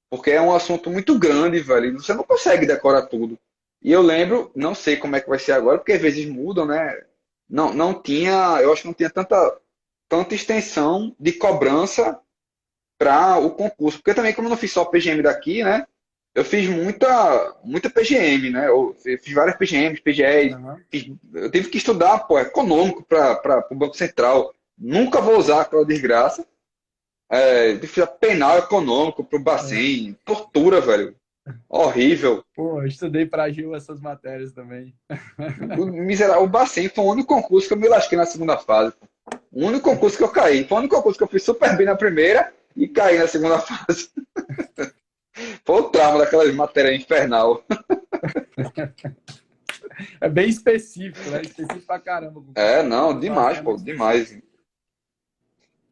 Speaker 2: porque é um assunto muito grande, velho, e você não consegue decorar tudo. E eu lembro, não sei como é que vai ser agora, porque às vezes mudam, né? Não tinha, eu acho que não tinha tanta extensão de cobrança para o concurso, porque também como eu não fiz só PGM daqui, né? eu fiz muita PGM, né? Eu fiz várias PGMs, PGEs.
Speaker 1: Aham.
Speaker 2: Eu tive que estudar, pô, econômico para o Banco Central. Nunca vou usar aquela desgraça. É, tive que estudar penal econômico para o
Speaker 1: Aham.
Speaker 2: Bacen. Tortura, velho. Horrível.
Speaker 1: Pô, eu estudei para Gil essas matérias também.
Speaker 2: O Bacen foi o único concurso que eu me lasquei na segunda fase. O único concurso que eu caí. Foi o único concurso que eu fui super bem na primeira e caí na segunda fase. Foi o trauma daquelas matérias infernal.
Speaker 1: É bem específico, né? Específico pra caramba o concurso
Speaker 2: É,
Speaker 1: público.
Speaker 2: não,
Speaker 1: O Bacen
Speaker 2: demais,
Speaker 1: é
Speaker 2: pô,
Speaker 1: muito
Speaker 2: demais.
Speaker 1: específico.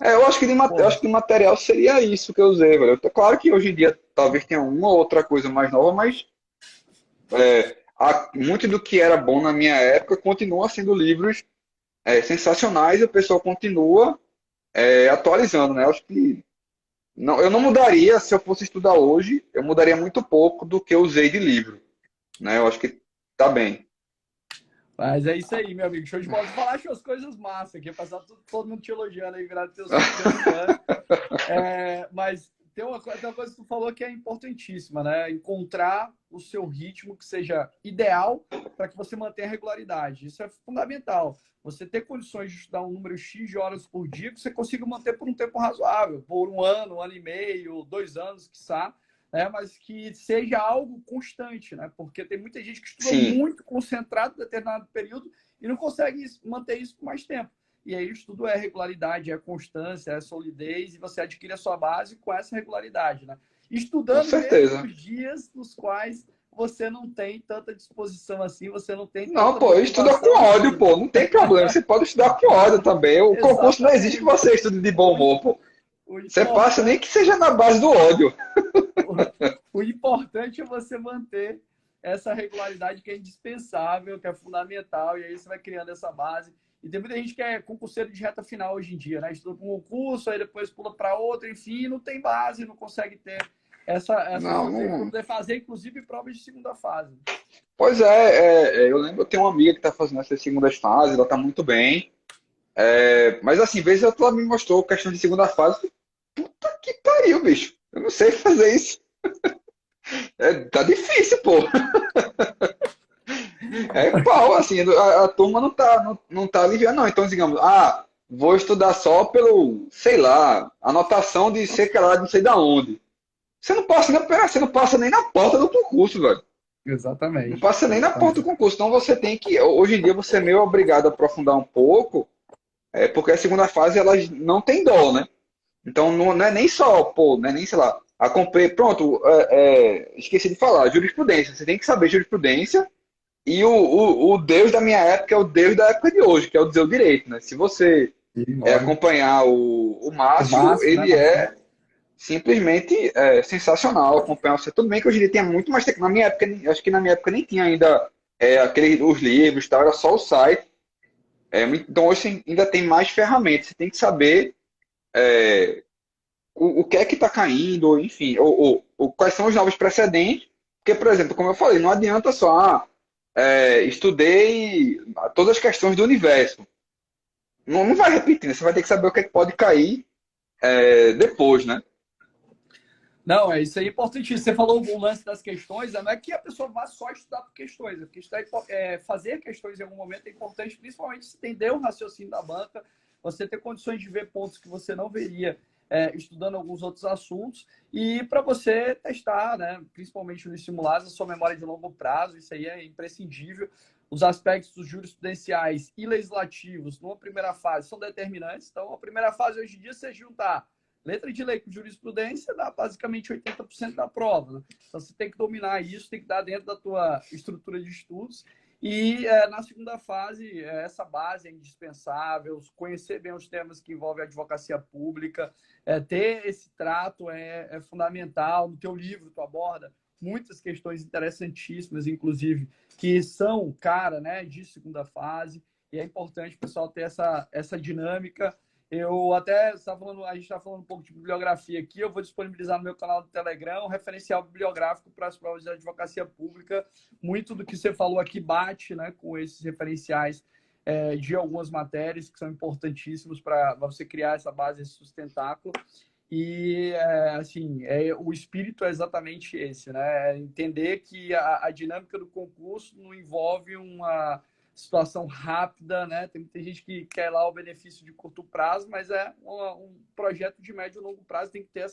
Speaker 2: É, eu acho que eu
Speaker 1: Pô,
Speaker 2: acho que de material seria isso que eu usei, velho. Claro que hoje em dia talvez tenha uma ou outra coisa mais nova, mas muito do que era bom na minha época continua sendo livros sensacionais e o pessoal continua atualizando, né? Eu acho que não, eu não mudaria se eu fosse estudar hoje, eu mudaria muito pouco do que eu usei de livro, né? Eu acho que tá bem.
Speaker 1: mas é isso aí, meu amigo. Show de bola. Tu falaste umas coisas massas aqui, passar todo mundo te elogiando aí, virado teus fãs. Mas tem uma coisa que tu falou que é importantíssima, né? Encontrar o seu ritmo que seja ideal para que você mantenha a regularidade. Isso é fundamental. Você ter condições de estudar um número X de horas por dia que você consiga manter por um tempo razoável, por um ano e meio, 2 anos, quiçá, né? Mas que seja algo constante, né? Porque tem muita gente que estuda
Speaker 2: Sim,
Speaker 1: muito concentrado em determinado período e não consegue manter isso por mais tempo. E aí o estudo é regularidade, é constância, é solidez, e você adquire a sua base com essa regularidade, né?
Speaker 2: com
Speaker 1: Estudando mesmo
Speaker 2: certeza.
Speaker 1: nos dias nos quais você não tem tanta disposição assim, você não tem
Speaker 2: Não,
Speaker 1: tanta
Speaker 2: pô, estuda com
Speaker 1: motivação
Speaker 2: ódio,
Speaker 1: assim.
Speaker 2: pô, não tem problema. Você pode estudar com ódio também. O concurso não exige que
Speaker 1: Exatamente.
Speaker 2: você estude de bom
Speaker 1: O,
Speaker 2: humor, pô.
Speaker 1: o
Speaker 2: Você passa nem que
Speaker 1: importante
Speaker 2: seja na base do ódio.
Speaker 1: o importante é você manter essa regularidade que é indispensável, que é fundamental, e aí você vai criando essa base. E tem muita gente que é concurseiro de reta final hoje em dia, né? Estuda para um concurso, aí depois pula para outro, enfim, não tem base, não consegue ter essa
Speaker 2: Não,
Speaker 1: solidez para
Speaker 2: não.
Speaker 1: poder fazer, inclusive, provas de segunda fase.
Speaker 2: Pois eu lembro, eu tenho uma amiga que está fazendo essas segundas fases, ela está muito bem. Mas assim, vezes ela me mostrou questão de segunda fase. Puta que pariu, bicho. Eu não sei fazer isso. Tá difícil, pô. É pau, assim, a turma não tá aliviando, não. Então, digamos, vou estudar só pelo, sei lá, anotação de sei que lá, não sei da onde. Você não passa nem na porta do concurso, velho. Não
Speaker 1: Exatamente,
Speaker 2: passa nem na porta do
Speaker 1: exatamente.
Speaker 2: concurso. Então você tem que, hoje em dia você é meio obrigado a aprofundar um pouco, porque a segunda fase ela não tem dó, né? Então não é nem só, pô, não é nem, sei lá, acompanhei, pronto, esqueci de falar, jurisprudência. Você tem que saber jurisprudência e o Deus da minha época é o Deus da época de hoje, que é o dizer o direito, né? Se você
Speaker 1: E, olha,
Speaker 2: acompanhar o
Speaker 1: o
Speaker 2: Márcio,
Speaker 1: Márcio, né,
Speaker 2: ele
Speaker 1: Marcelo?
Speaker 2: é simplesmente sensacional acompanhar você. Tudo bem que hoje em dia tem muito mais na minha época, acho que na minha época nem tinha ainda os livros, tal, era só o site. Então hoje ainda tem mais ferramentas. Você tem que saber o que é que está caindo, enfim, ou quais são os novos precedentes. Porque, por exemplo, como eu falei, não adianta só, estudei todas as questões do universo. Não vai repetir, né? Você vai ter que saber o que é que pode cair depois, né?
Speaker 1: Não, é isso aí é importantíssimo. Você falou o lance das questões, não é que a pessoa vá só estudar por questões, porque fazer questões em algum momento é importante, principalmente se entender o raciocínio da banca, você ter condições de ver pontos que você não veria estudando alguns outros assuntos, e para você testar, né, principalmente nos simulados, a sua memória de longo prazo, isso aí é imprescindível. Os aspectos jurisprudenciais e legislativos, numa primeira fase, são determinantes. Então, a primeira fase, hoje em dia, você juntar letra de lei com jurisprudência dá basicamente 80% da prova. Né? Então você tem que dominar isso, tem que dar dentro da tua estrutura de estudos. E na segunda fase, essa base é indispensável, conhecer bem os temas que envolvem a advocacia pública, ter esse trato é fundamental. No teu livro, tu aborda muitas questões interessantíssimas, inclusive, que são cara, né, de segunda fase, e é importante o pessoal ter essa dinâmica. Eu até estava falando, a gente está falando um pouco de bibliografia aqui. Eu vou disponibilizar no meu canal do Telegram um referencial bibliográfico para as provas de advocacia pública. Muito do que você falou aqui bate, né, com esses referenciais de algumas matérias que são importantíssimos para você criar essa base, esse sustentáculo. E, assim, o espírito é exatamente esse, né? É entender que a dinâmica do concurso não envolve uma situação rápida, né? Tem muita gente que quer lá o benefício de curto prazo, mas é um projeto de médio e longo prazo, tem que ter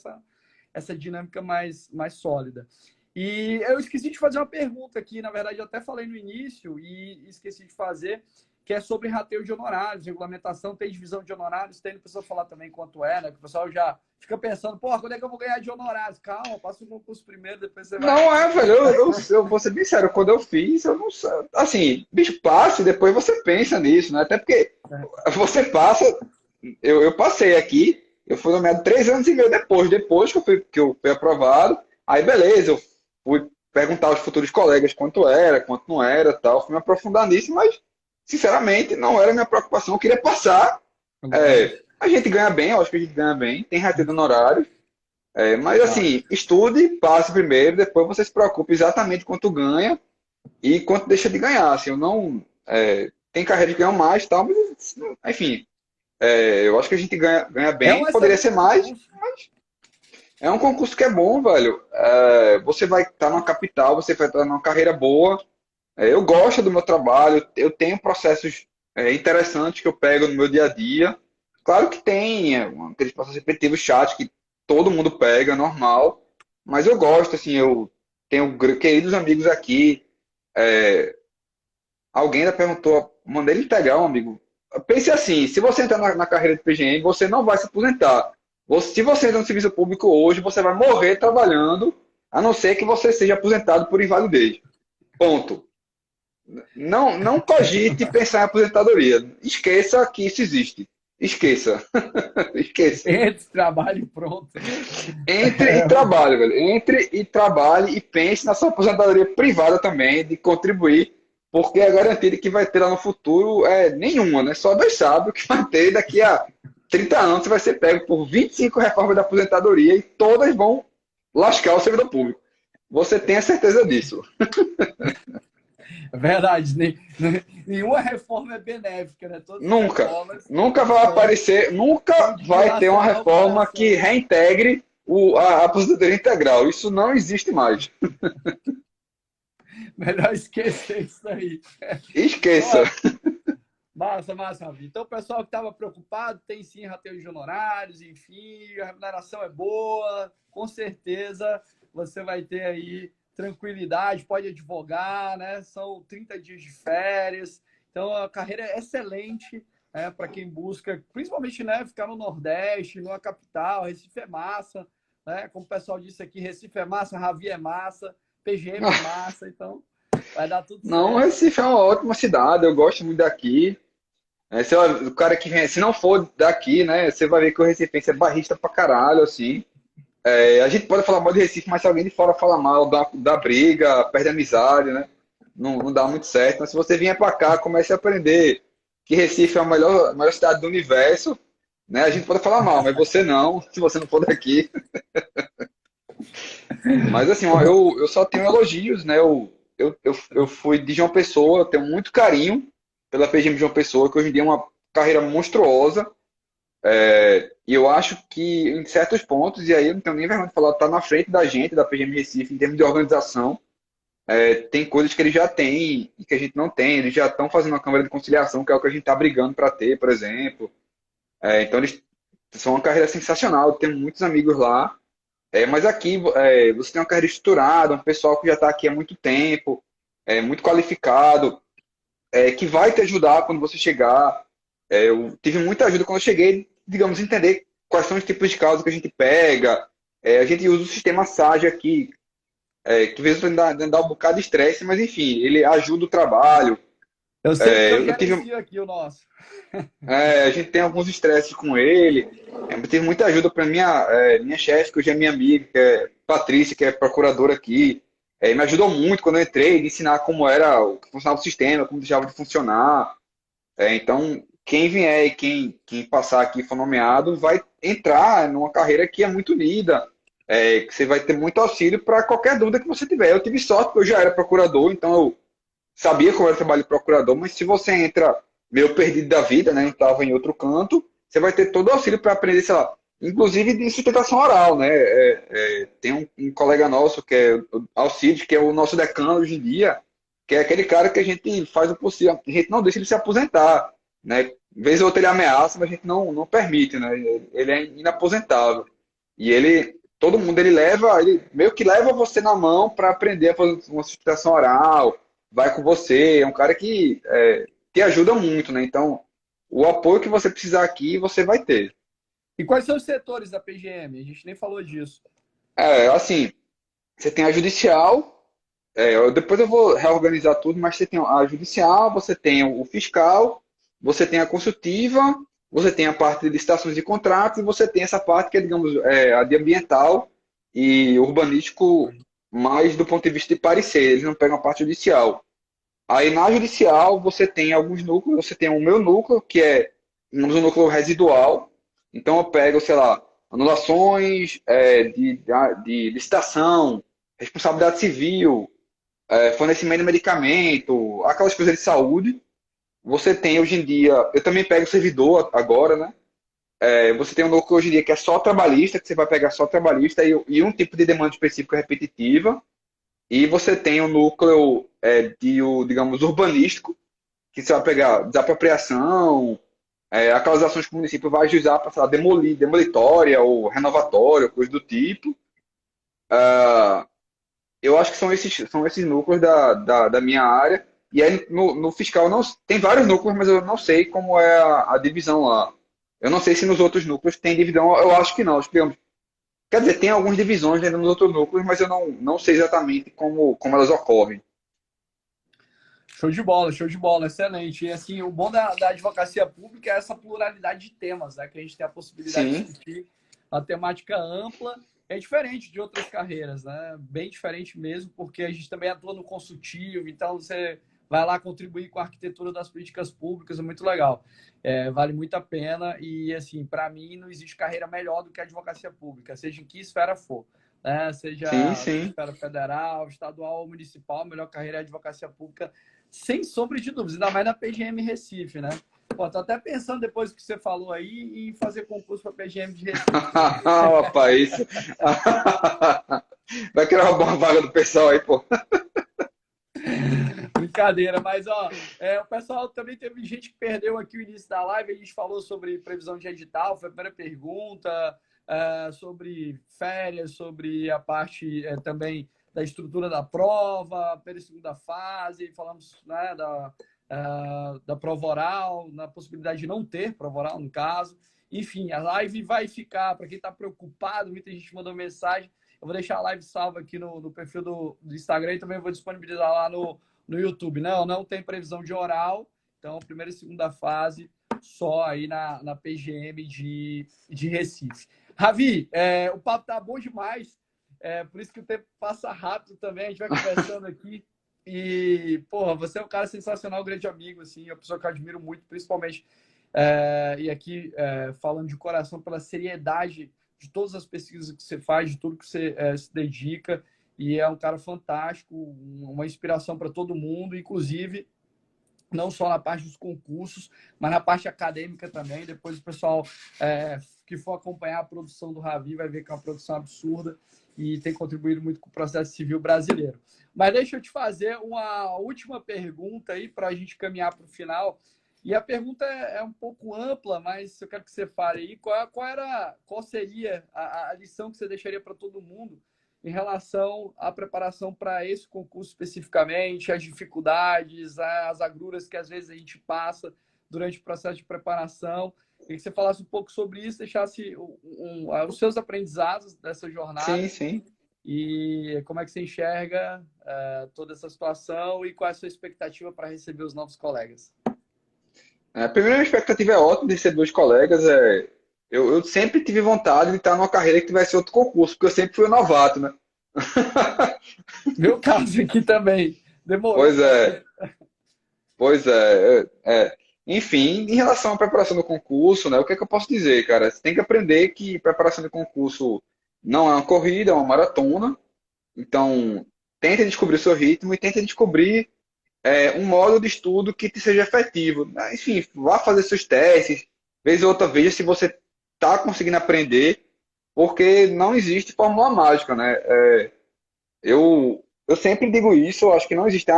Speaker 1: essa dinâmica mais sólida. E eu esqueci de fazer uma pergunta aqui, na verdade, eu até falei no início e esqueci de fazer, que é sobre rateio de honorários, regulamentação, tem divisão de honorários, tem, não precisa falar também quanto é, né? Que o pessoal já fica pensando, pô, quando é que eu vou ganhar de honorários? Calma, passa o concurso primeiro, depois você vai.
Speaker 2: Não é, velho, eu vou ser bem sério, quando eu fiz, eu não sei. Assim, bicho, passe, depois você pensa nisso, né? Até porque você passa, eu passei aqui, eu fui nomeado 3 anos e meio depois que eu fui aprovado. Aí, beleza, eu fui perguntar aos futuros colegas quanto era, quanto não era, tal, fui me aprofundar nisso, mas, sinceramente, não era minha preocupação. Eu queria passar. A gente ganha bem, eu acho que a gente ganha bem, tem retenção de honorário. Mas assim, estude, passe primeiro, depois você se preocupe exatamente quanto ganha e quanto deixa de ganhar. Assim, eu não. Tem carreira que ganham mais e tal, mas enfim, eu acho que a gente ganha
Speaker 1: É
Speaker 2: bem,
Speaker 1: um
Speaker 2: poderia ser
Speaker 1: excelente
Speaker 2: mais.
Speaker 1: concurso.
Speaker 2: É um concurso que é bom, velho. Você vai estar numa capital, você vai estar numa carreira boa. Eu gosto do meu trabalho, eu tenho processos interessantes que eu pego no meu dia a dia. Claro que tem aqueles processos repetitivos chatos que todo mundo pega, normal. Mas eu gosto, assim, eu tenho queridos amigos aqui. é, Alguém ainda perguntou, mandei ele integrar um amigo. Pense assim, se você entrar na carreira de PGM, você não vai se aposentar. Se você entra no serviço público hoje, você vai morrer trabalhando, a não ser que você seja aposentado por invalidez. Ponto. Não cogite pensar em aposentadoria. Esqueça que isso existe. Esqueça. Esqueça.
Speaker 1: Entre, trabalho e pronto.
Speaker 2: Entre e trabalhe, velho. Entre e trabalhe e pense na sua aposentadoria privada também, de contribuir, porque é garantido que vai ter lá no futuro nenhuma, né? Só Deus sabe o que vai ter daqui a 30 anos. Você vai ser pego por 25 reformas da aposentadoria e todas vão lascar o servidor público. Você tem a certeza disso.
Speaker 1: É verdade, nenhuma reforma é benéfica, né? Todas as
Speaker 2: Nunca.
Speaker 1: reformas
Speaker 2: Nunca vai
Speaker 1: são,
Speaker 2: aparecer,
Speaker 1: são
Speaker 2: nunca
Speaker 1: de
Speaker 2: vai ter uma
Speaker 1: dilacerar o
Speaker 2: reforma que
Speaker 1: coração.
Speaker 2: reintegre a aposentadoria integral. Isso não existe mais.
Speaker 1: Melhor esquecer isso aí.
Speaker 2: Esqueça.
Speaker 1: Ó, massa, Ravi. Então, o pessoal que estava preocupado, tem sim rateio de honorários, enfim, a remuneração é boa, com certeza você vai ter aí tranquilidade, pode advogar, né? São 30 dias de férias, então a carreira é excelente, né, para quem busca, principalmente, né, ficar no Nordeste, numa capital. Recife é massa, né? Como o pessoal disse aqui, Recife é massa, Ravi é massa, PGM é massa, então vai dar tudo
Speaker 2: Não,
Speaker 1: certo.
Speaker 2: Recife é uma ótima cidade, eu gosto muito daqui. O cara que vem, se não for daqui, né, você vai ver que o recifense é barrista pra caralho, assim. A gente pode falar mal de Recife, mas se alguém de fora fala mal, dá briga, perde amizade, né? Não dá muito certo. Mas se você vier pra cá, comece a aprender que Recife é a maior cidade do universo, né? A gente pode falar mal, mas você não, se você não for daqui. Mas assim, ó, eu só tenho elogios, né? Eu fui de João Pessoa, eu tenho muito carinho pela PGM de João Pessoa, que hoje em dia é uma carreira monstruosa. E eu acho que em certos pontos, e aí eu não tenho nem vergonha de falar, tá na frente da gente, da PGM Recife, em termos de organização. Tem coisas que eles já têm e que a gente não tem. Eles já estão fazendo uma câmara de conciliação, que é o que a gente está brigando para ter, por exemplo. Então eles são uma carreira sensacional, eu tenho muitos amigos lá. Mas aqui você tem uma carreira estruturada, um pessoal que já está aqui há muito tempo, muito qualificado, que vai te ajudar quando você chegar. Eu tive muita ajuda quando eu cheguei, digamos, entender quais são os tipos de causas que a gente pega. A gente usa o sistema SAGE aqui, que às vezes dá um bocado de estresse, mas enfim, ele ajuda o trabalho.
Speaker 1: Eu sei porque eu
Speaker 2: Eu tive,
Speaker 1: gerencio aqui o nosso.
Speaker 2: a gente tem alguns estresses com ele. Eu tive muita ajuda para minha chefe, que hoje é minha amiga, que é Patrícia, que é procuradora aqui. Me ajudou muito quando eu entrei, de ensinar como era, que funcionava o sistema, como deixava de funcionar. Então, quem vier e quem passar aqui e for nomeado, vai entrar numa carreira que é muito unida, que você vai ter muito auxílio para qualquer dúvida que você tiver. Eu tive sorte, porque eu já era procurador, então eu sabia como era o trabalho de procurador, mas se você entra meio perdido da vida, né, estava em outro canto, você vai ter todo o auxílio para aprender, sei lá, inclusive de sustentação oral, né? Tem um colega nosso que é o Alcides, que é o nosso decano hoje em dia, que é aquele cara que a gente faz o possível, a gente não deixa ele se aposentar, né? Vez ou outra ele ameaça, mas a gente não permite, né? Ele é inaposentável. E todo mundo ele meio que leva você na mão para aprender a fazer uma sustentação oral, vai com você, é um cara que ajuda muito, né? Então, o apoio que você precisar aqui, você vai ter.
Speaker 1: E quais são os setores da PGM? A gente nem falou disso.
Speaker 2: Assim, você tem a judicial, depois eu vou reorganizar tudo, mas você tem a judicial, você tem o fiscal, você tem a consultiva, você tem a parte de licitações de contratos e você tem essa parte que é, digamos, a de ambiental e urbanístico, mais do ponto de vista de parecer, eles não pegam a parte judicial. Aí na judicial você tem alguns núcleos, você tem o meu núcleo, que é, digamos, um núcleo residual. Então eu pego, sei lá, anulações de licitação, responsabilidade civil, fornecimento de medicamento, aquelas coisas de saúde. Você tem hoje em dia, eu também pego servidor agora, né? Você tem um núcleo hoje em dia que é só trabalhista, que você vai pegar só trabalhista e um tipo de demanda específica repetitiva. E você tem o núcleo digamos, urbanístico, que você vai pegar desapropriação, aquelas ações que o município vai usar para, sei lá, demolitória ou renovatória, coisa do tipo. Eu acho que são esses núcleos da minha área. E aí no fiscal não, tem vários núcleos, mas eu não sei como é a divisão lá. Eu não sei se nos outros núcleos tem divisão, eu acho que não. Acho que, digamos, quer dizer, tem algumas divisões ainda nos outros núcleos, mas eu não sei exatamente como elas ocorrem.
Speaker 1: Show de bola, excelente. E assim, o bom da advocacia pública é essa pluralidade de temas, né? Que a gente tem a possibilidade de
Speaker 2: Sim,
Speaker 1: discutir a temática ampla. É diferente de outras carreiras, né? Bem diferente mesmo, porque a gente também atua no consultivo, então você vai lá contribuir com a arquitetura das políticas públicas, é muito legal. Vale muito a pena e, assim, para mim não existe carreira melhor do que a advocacia pública, seja em que esfera for. Né? Seja
Speaker 2: sim,
Speaker 1: na
Speaker 2: sim.
Speaker 1: esfera federal, estadual ou municipal, a melhor carreira é a advocacia pública sem sombra de dúvidas, ainda mais na PGM Recife, né? Pô, tô até pensando depois do que você falou aí em fazer concurso para PGM de Recife.
Speaker 2: Rapaz, isso. Vai querer roubar uma vaga do pessoal aí, pô.
Speaker 1: Brincadeira, mas ó, o pessoal também teve gente que perdeu aqui o início da live. A gente falou sobre previsão de edital, foi a primeira pergunta, sobre férias, sobre a parte também da estrutura da prova, pela segunda fase, falamos né, da prova oral, na possibilidade de não ter prova oral, no caso. Enfim, a live vai ficar, para quem está preocupado, muita gente mandou mensagem. Eu vou deixar a live salva aqui no perfil do Instagram e também vou disponibilizar lá no YouTube. Não tem previsão de oral. Então, primeira e segunda fase, só aí na PGM de Recife. Ravi, o papo tá bom demais. Por isso que o tempo passa rápido também. A gente vai conversando aqui. E, porra, você é um cara sensacional, um grande amigo, assim, uma pessoa que eu admiro muito, principalmente. E aqui, falando de coração, pela seriedade de todas as pesquisas que você faz, de tudo que você se dedica. E é um cara fantástico, uma inspiração para todo mundo, inclusive não só na parte dos concursos, mas na parte acadêmica também. Depois o pessoal que for acompanhar a produção do Ravi vai ver que é uma produção absurda e tem contribuído muito com o processo civil brasileiro. Mas deixa eu te fazer uma última pergunta aí para a gente caminhar para o final. E a pergunta é um pouco ampla, mas eu quero que você fale aí qual seria a lição que você deixaria para todo mundo em relação à preparação para esse concurso especificamente, as dificuldades, as agruras que às vezes a gente passa durante o processo de preparação. Queria que você falasse um pouco sobre isso, deixasse os seus aprendizados dessa
Speaker 2: Sim,
Speaker 1: jornada
Speaker 2: sim.
Speaker 1: e como é que você enxerga toda essa situação e qual é a sua expectativa para receber os novos colegas.
Speaker 2: A primeira expectativa é ótima de ser dois colegas. Eu sempre tive vontade de estar numa carreira que tivesse outro concurso, porque eu sempre fui um novato, né?
Speaker 1: Meu caso aqui também. Demorou
Speaker 2: Pois
Speaker 1: para
Speaker 2: é,
Speaker 1: ser.
Speaker 2: pois é. Enfim, em relação à preparação do concurso, né? O que é que eu posso dizer, cara? Você tem que aprender que preparação de concurso não é uma corrida, é uma maratona. Então, tente descobrir o seu ritmo e tente descobrir um modo de estudo que te seja efetivo. Enfim, vá fazer seus testes, vez ou outra veja se você está conseguindo aprender, porque não existe fórmula mágica, né? Eu sempre digo isso, eu acho que não existe.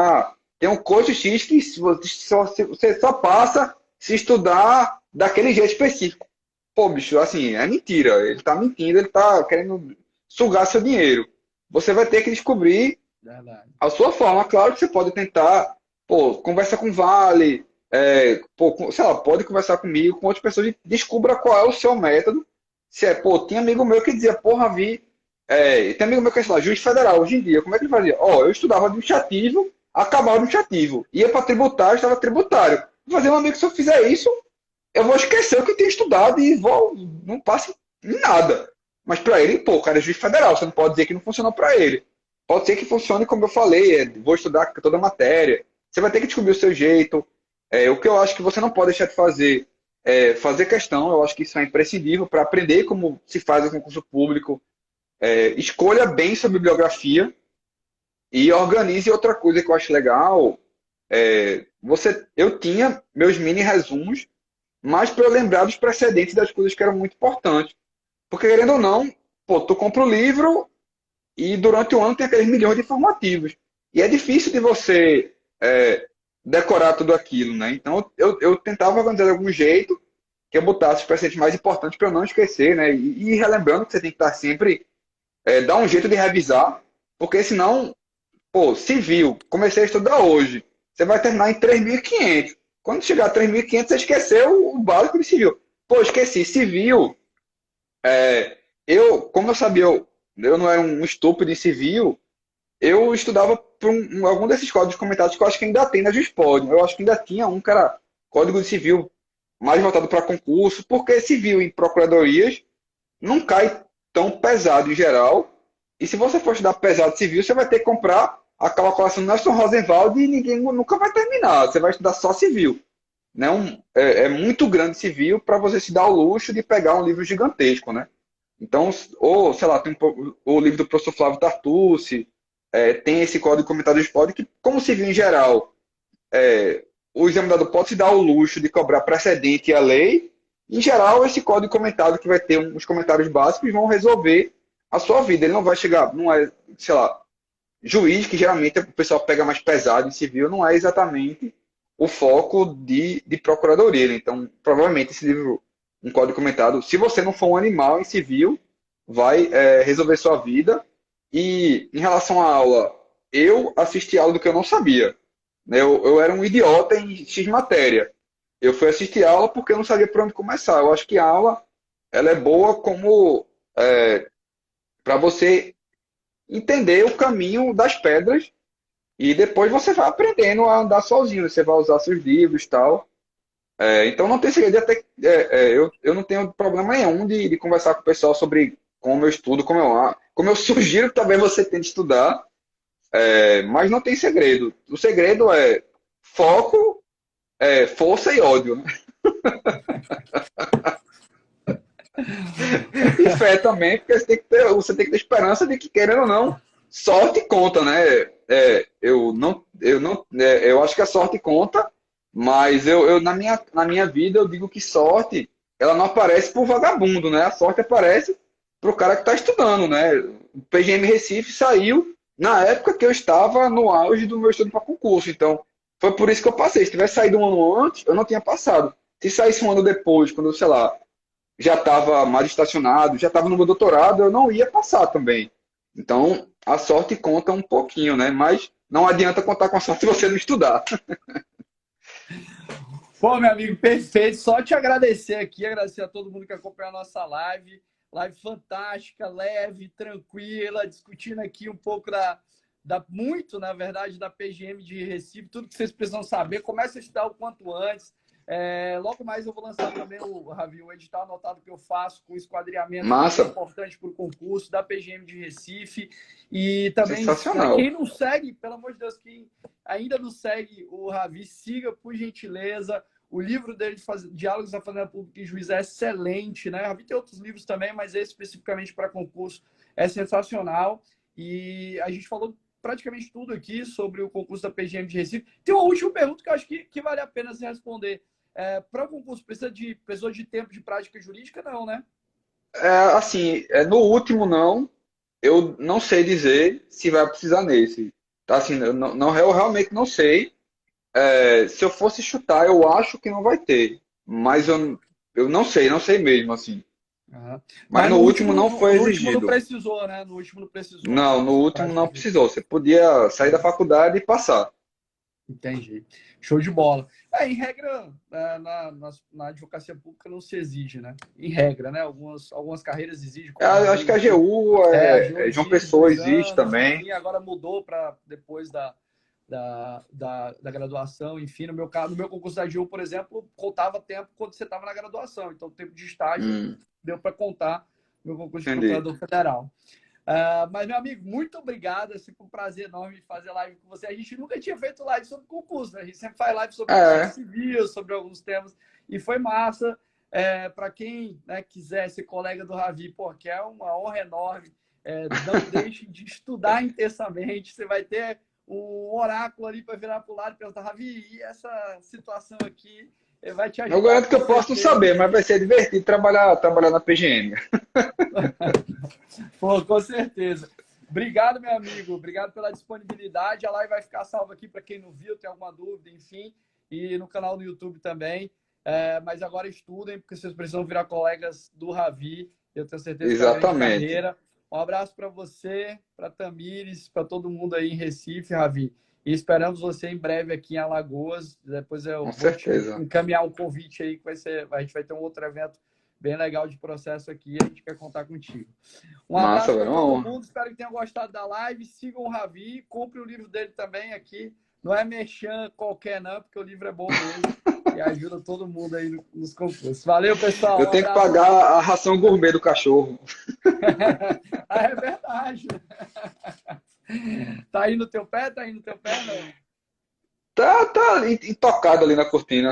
Speaker 2: Tem um coach X que você só passa se estudar daquele jeito específico. Pô, bicho, assim, é mentira. Ele tá mentindo, ele tá querendo sugar seu dinheiro. Você vai ter que descobrir
Speaker 1: Verdade.
Speaker 2: a sua forma. Claro que você pode tentar, pô, conversa com o Vale, sei lá, pode conversar comigo, com outras pessoas e descubra qual é o seu método. Se é, pô, tinha amigo meu que dizia, porra, tem amigo meu que é, sei lá, juiz federal hoje em dia, como é que ele fazia? Ó, eu estudava administrativo, acabava administrativo, ia para tributário, estava tributário. Vou fazer um amigo, se eu fizer isso, eu vou esquecer o que eu tinha estudado e não passe em nada. Mas para ele, pô, o cara é juiz federal, você não pode dizer que não funcionou para ele. Pode ser que funcione como eu falei, vou estudar toda a matéria. Você vai ter que descobrir o seu jeito. O que eu acho que você não pode deixar de fazer é fazer questão, eu acho que isso é imprescindível para aprender como se faz o concurso público. Escolha bem sua bibliografia e organize outra coisa que eu acho legal. Eu tinha meus mini resumos, mas para eu lembrar dos precedentes das coisas que eram muito importantes. Porque, querendo ou não, pô, tu compra o livro e durante o ano tem aqueles milhões de informativos. E é difícil de você decorar tudo aquilo, né? Então, eu tentava organizar de algum jeito que eu botasse os precedentes mais importantes para eu não esquecer, né? E relembrando que você tem que estar sempre, dar um jeito de revisar, porque senão, pô, civil, comecei a estudar hoje, você vai terminar em 3.500. Quando chegar a 3.500, você esqueceu o básico de civil. Pô, esqueci, civil. Como eu sabia, eu não era um estúpido em civil, eu estudava por algum desses códigos comentados que eu acho que ainda tem na Juspod. Eu acho que ainda tinha um que era código de civil mais voltado para concurso, porque civil em procuradorias não cai tão pesado em geral. E se você for estudar pesado civil, você vai ter que comprar a calculação do Nelson Rosenwald e ninguém nunca vai terminar. Você vai estudar só civil. Né? É muito grande civil para você se dar o luxo de pegar um livro gigantesco, né? Então, ou, sei lá, tem o livro do professor Flávio Tartucci, tem esse código comentado do Spod, que, como civil em geral, o examinador pode se dar o luxo de cobrar precedente à lei. Em geral, esse código comentado que vai ter uns comentários básicos vão resolver a sua vida. Ele não vai chegar, não é, sei lá, juiz, que geralmente o pessoal pega mais pesado em civil, não é exatamente o foco de procuradoria. Né? Então, provavelmente, esse livro, um código comentado, se você não for um animal em civil, vai resolver sua vida. E em relação à aula, eu assisti aula do que eu não sabia. Né? Eu era um idiota em X matéria. Eu fui assistir aula porque eu não sabia por onde começar. Eu acho que a aula ela é boa como para você entender o caminho das pedras e depois você vai aprendendo a andar sozinho. Você vai usar seus livros e tal. Então não tem segredo. Até, eu não tenho problema nenhum de conversar com o pessoal sobre como eu estudo, como eu sugiro que também você tente estudar. Mas não tem segredo. O segredo é foco, força e ódio. Né? E fé também, porque você tem que ter esperança de que, querendo ou não, sorte conta, né? Eu acho que a sorte conta, mas na minha vida eu digo que sorte, ela não aparece pro vagabundo, né? A sorte aparece pro cara que está estudando, né? O PGM Recife saiu na época que eu estava no auge do meu estudo para concurso, então foi por isso que eu passei. Se tivesse saído um ano antes, eu não tinha passado. Se saísse um ano depois, quando, sei lá, já estava mais estacionado, já estava no meu doutorado, eu não ia passar também. Então, a sorte conta um pouquinho, né? Mas não adianta contar com a sorte se você não estudar.
Speaker 1: Pô, meu amigo, perfeito. Só te agradecer aqui, agradecer a todo mundo que acompanhou a nossa live. Live fantástica, leve, tranquila, discutindo aqui um pouco muito, na verdade, da PGM de Recife, tudo que vocês precisam saber. Comece a estudar o quanto antes. Logo mais eu vou lançar também Ravi, o edital anotado que eu faço com esquadrilhamento muito
Speaker 2: Massa,
Speaker 1: importante para o concurso da PGM de Recife. E também, para quem
Speaker 2: sensacional.
Speaker 1: não segue, pelo amor de Deus, quem ainda não segue o Ravi, siga por gentileza. O livro dele de Diálogos da Fazenda Pública e Juiz é excelente, né? O Ravi tem outros livros também, mas esse especificamente para concurso é sensacional. E a gente falou praticamente tudo aqui sobre o concurso da PGM de Recife. Tem uma última pergunta que eu acho que vale a pena se responder. Para o concurso, precisou de tempo de prática jurídica? Não, né?
Speaker 2: Assim, no último não, eu não sei dizer se vai precisar nesse. Tá, assim, eu realmente não sei. Se eu fosse chutar, eu acho que não vai ter. Mas eu não sei mesmo, assim.
Speaker 1: Aham.
Speaker 2: Mas
Speaker 1: Mas
Speaker 2: no último não foi
Speaker 1: no último não
Speaker 2: exigido.
Speaker 1: precisou, né? No último não precisou,
Speaker 2: Não,
Speaker 1: então,
Speaker 2: no
Speaker 1: essa
Speaker 2: último
Speaker 1: prática
Speaker 2: não
Speaker 1: jurídica.
Speaker 2: precisou. Você podia sair da faculdade e passar.
Speaker 1: Entendi. Show de bola. Em regra, na advocacia pública não se exige, né? Em regra, né? Algumas carreiras exigem, como a
Speaker 2: Acho que
Speaker 1: AGU
Speaker 2: a
Speaker 1: exige.
Speaker 2: AGU,
Speaker 1: A AGU
Speaker 2: João
Speaker 1: exige
Speaker 2: Pessoa
Speaker 1: 2 anos,
Speaker 2: existe também.
Speaker 1: enfim, agora mudou para depois da graduação, enfim. No meu concurso da AGU, por exemplo, contava tempo quando você estava na graduação. Então, o tempo de estágio
Speaker 2: Hum,
Speaker 1: deu para contar no meu concurso de
Speaker 2: entendi.
Speaker 1: procurador federal. Mas, meu amigo, muito obrigado. Assim, foi um prazer enorme fazer live com você. A gente nunca tinha feito live sobre concurso, né? A gente sempre faz live sobre processo
Speaker 2: É,
Speaker 1: civil, sobre alguns temas. E foi massa. Para quem, né, quiser ser colega do Ravi, pô, que é uma honra enorme. Não deixe de estudar intensamente. Você vai ter um oráculo ali para virar para o lado e perguntar, Ravi, e essa situação aqui vai te
Speaker 2: eu
Speaker 1: ajudar
Speaker 2: garanto que
Speaker 1: com
Speaker 2: eu posso não
Speaker 1: certeza.
Speaker 2: saber, mas vai ser divertido trabalhar na PGM.
Speaker 1: Pô, com certeza. Obrigado, meu amigo. Obrigado pela disponibilidade. A live vai ficar salva aqui para quem não viu, tem alguma dúvida, enfim. E no canal do YouTube também. Mas agora estudem, porque vocês precisam virar colegas do Ravi. Eu tenho certeza que é uma grande
Speaker 2: Exatamente.
Speaker 1: carreira. Um abraço para você, para Tamires, para todo mundo aí em Recife, Ravi. E esperamos você em breve aqui em Alagoas. Depois eu
Speaker 2: Com
Speaker 1: vou te
Speaker 2: certeza.
Speaker 1: encaminhar um convite aí, que vai ser, a gente vai ter um outro evento bem legal de processo aqui e a gente quer contar contigo. Um
Speaker 2: Massa,
Speaker 1: abraço para
Speaker 2: velho. Uma
Speaker 1: todo
Speaker 2: honra.
Speaker 1: mundo, espero que tenham gostado da live. Sigam o Ravi, compre o livro dele também aqui. Não é merchan qualquer, não, porque o livro é bom mesmo e ajuda todo mundo aí nos concursos. Valeu, pessoal.
Speaker 2: Eu
Speaker 1: Um
Speaker 2: tenho que
Speaker 1: abraço.
Speaker 2: pagar a ração gourmet do cachorro.
Speaker 1: É verdade. Tá aí no teu pé? Tá aí no teu pé? Não.
Speaker 2: Tá ali, intocado ali na cortina.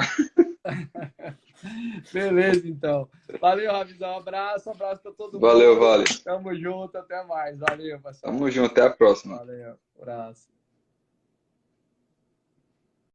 Speaker 1: Beleza, então. Valeu, Ravizão. Um abraço para todo
Speaker 2: Valeu,
Speaker 1: mundo.
Speaker 2: vale.
Speaker 1: Tamo junto, até mais. Valeu, pessoal.
Speaker 2: Tamo junto, até a próxima.
Speaker 1: Valeu, abraço.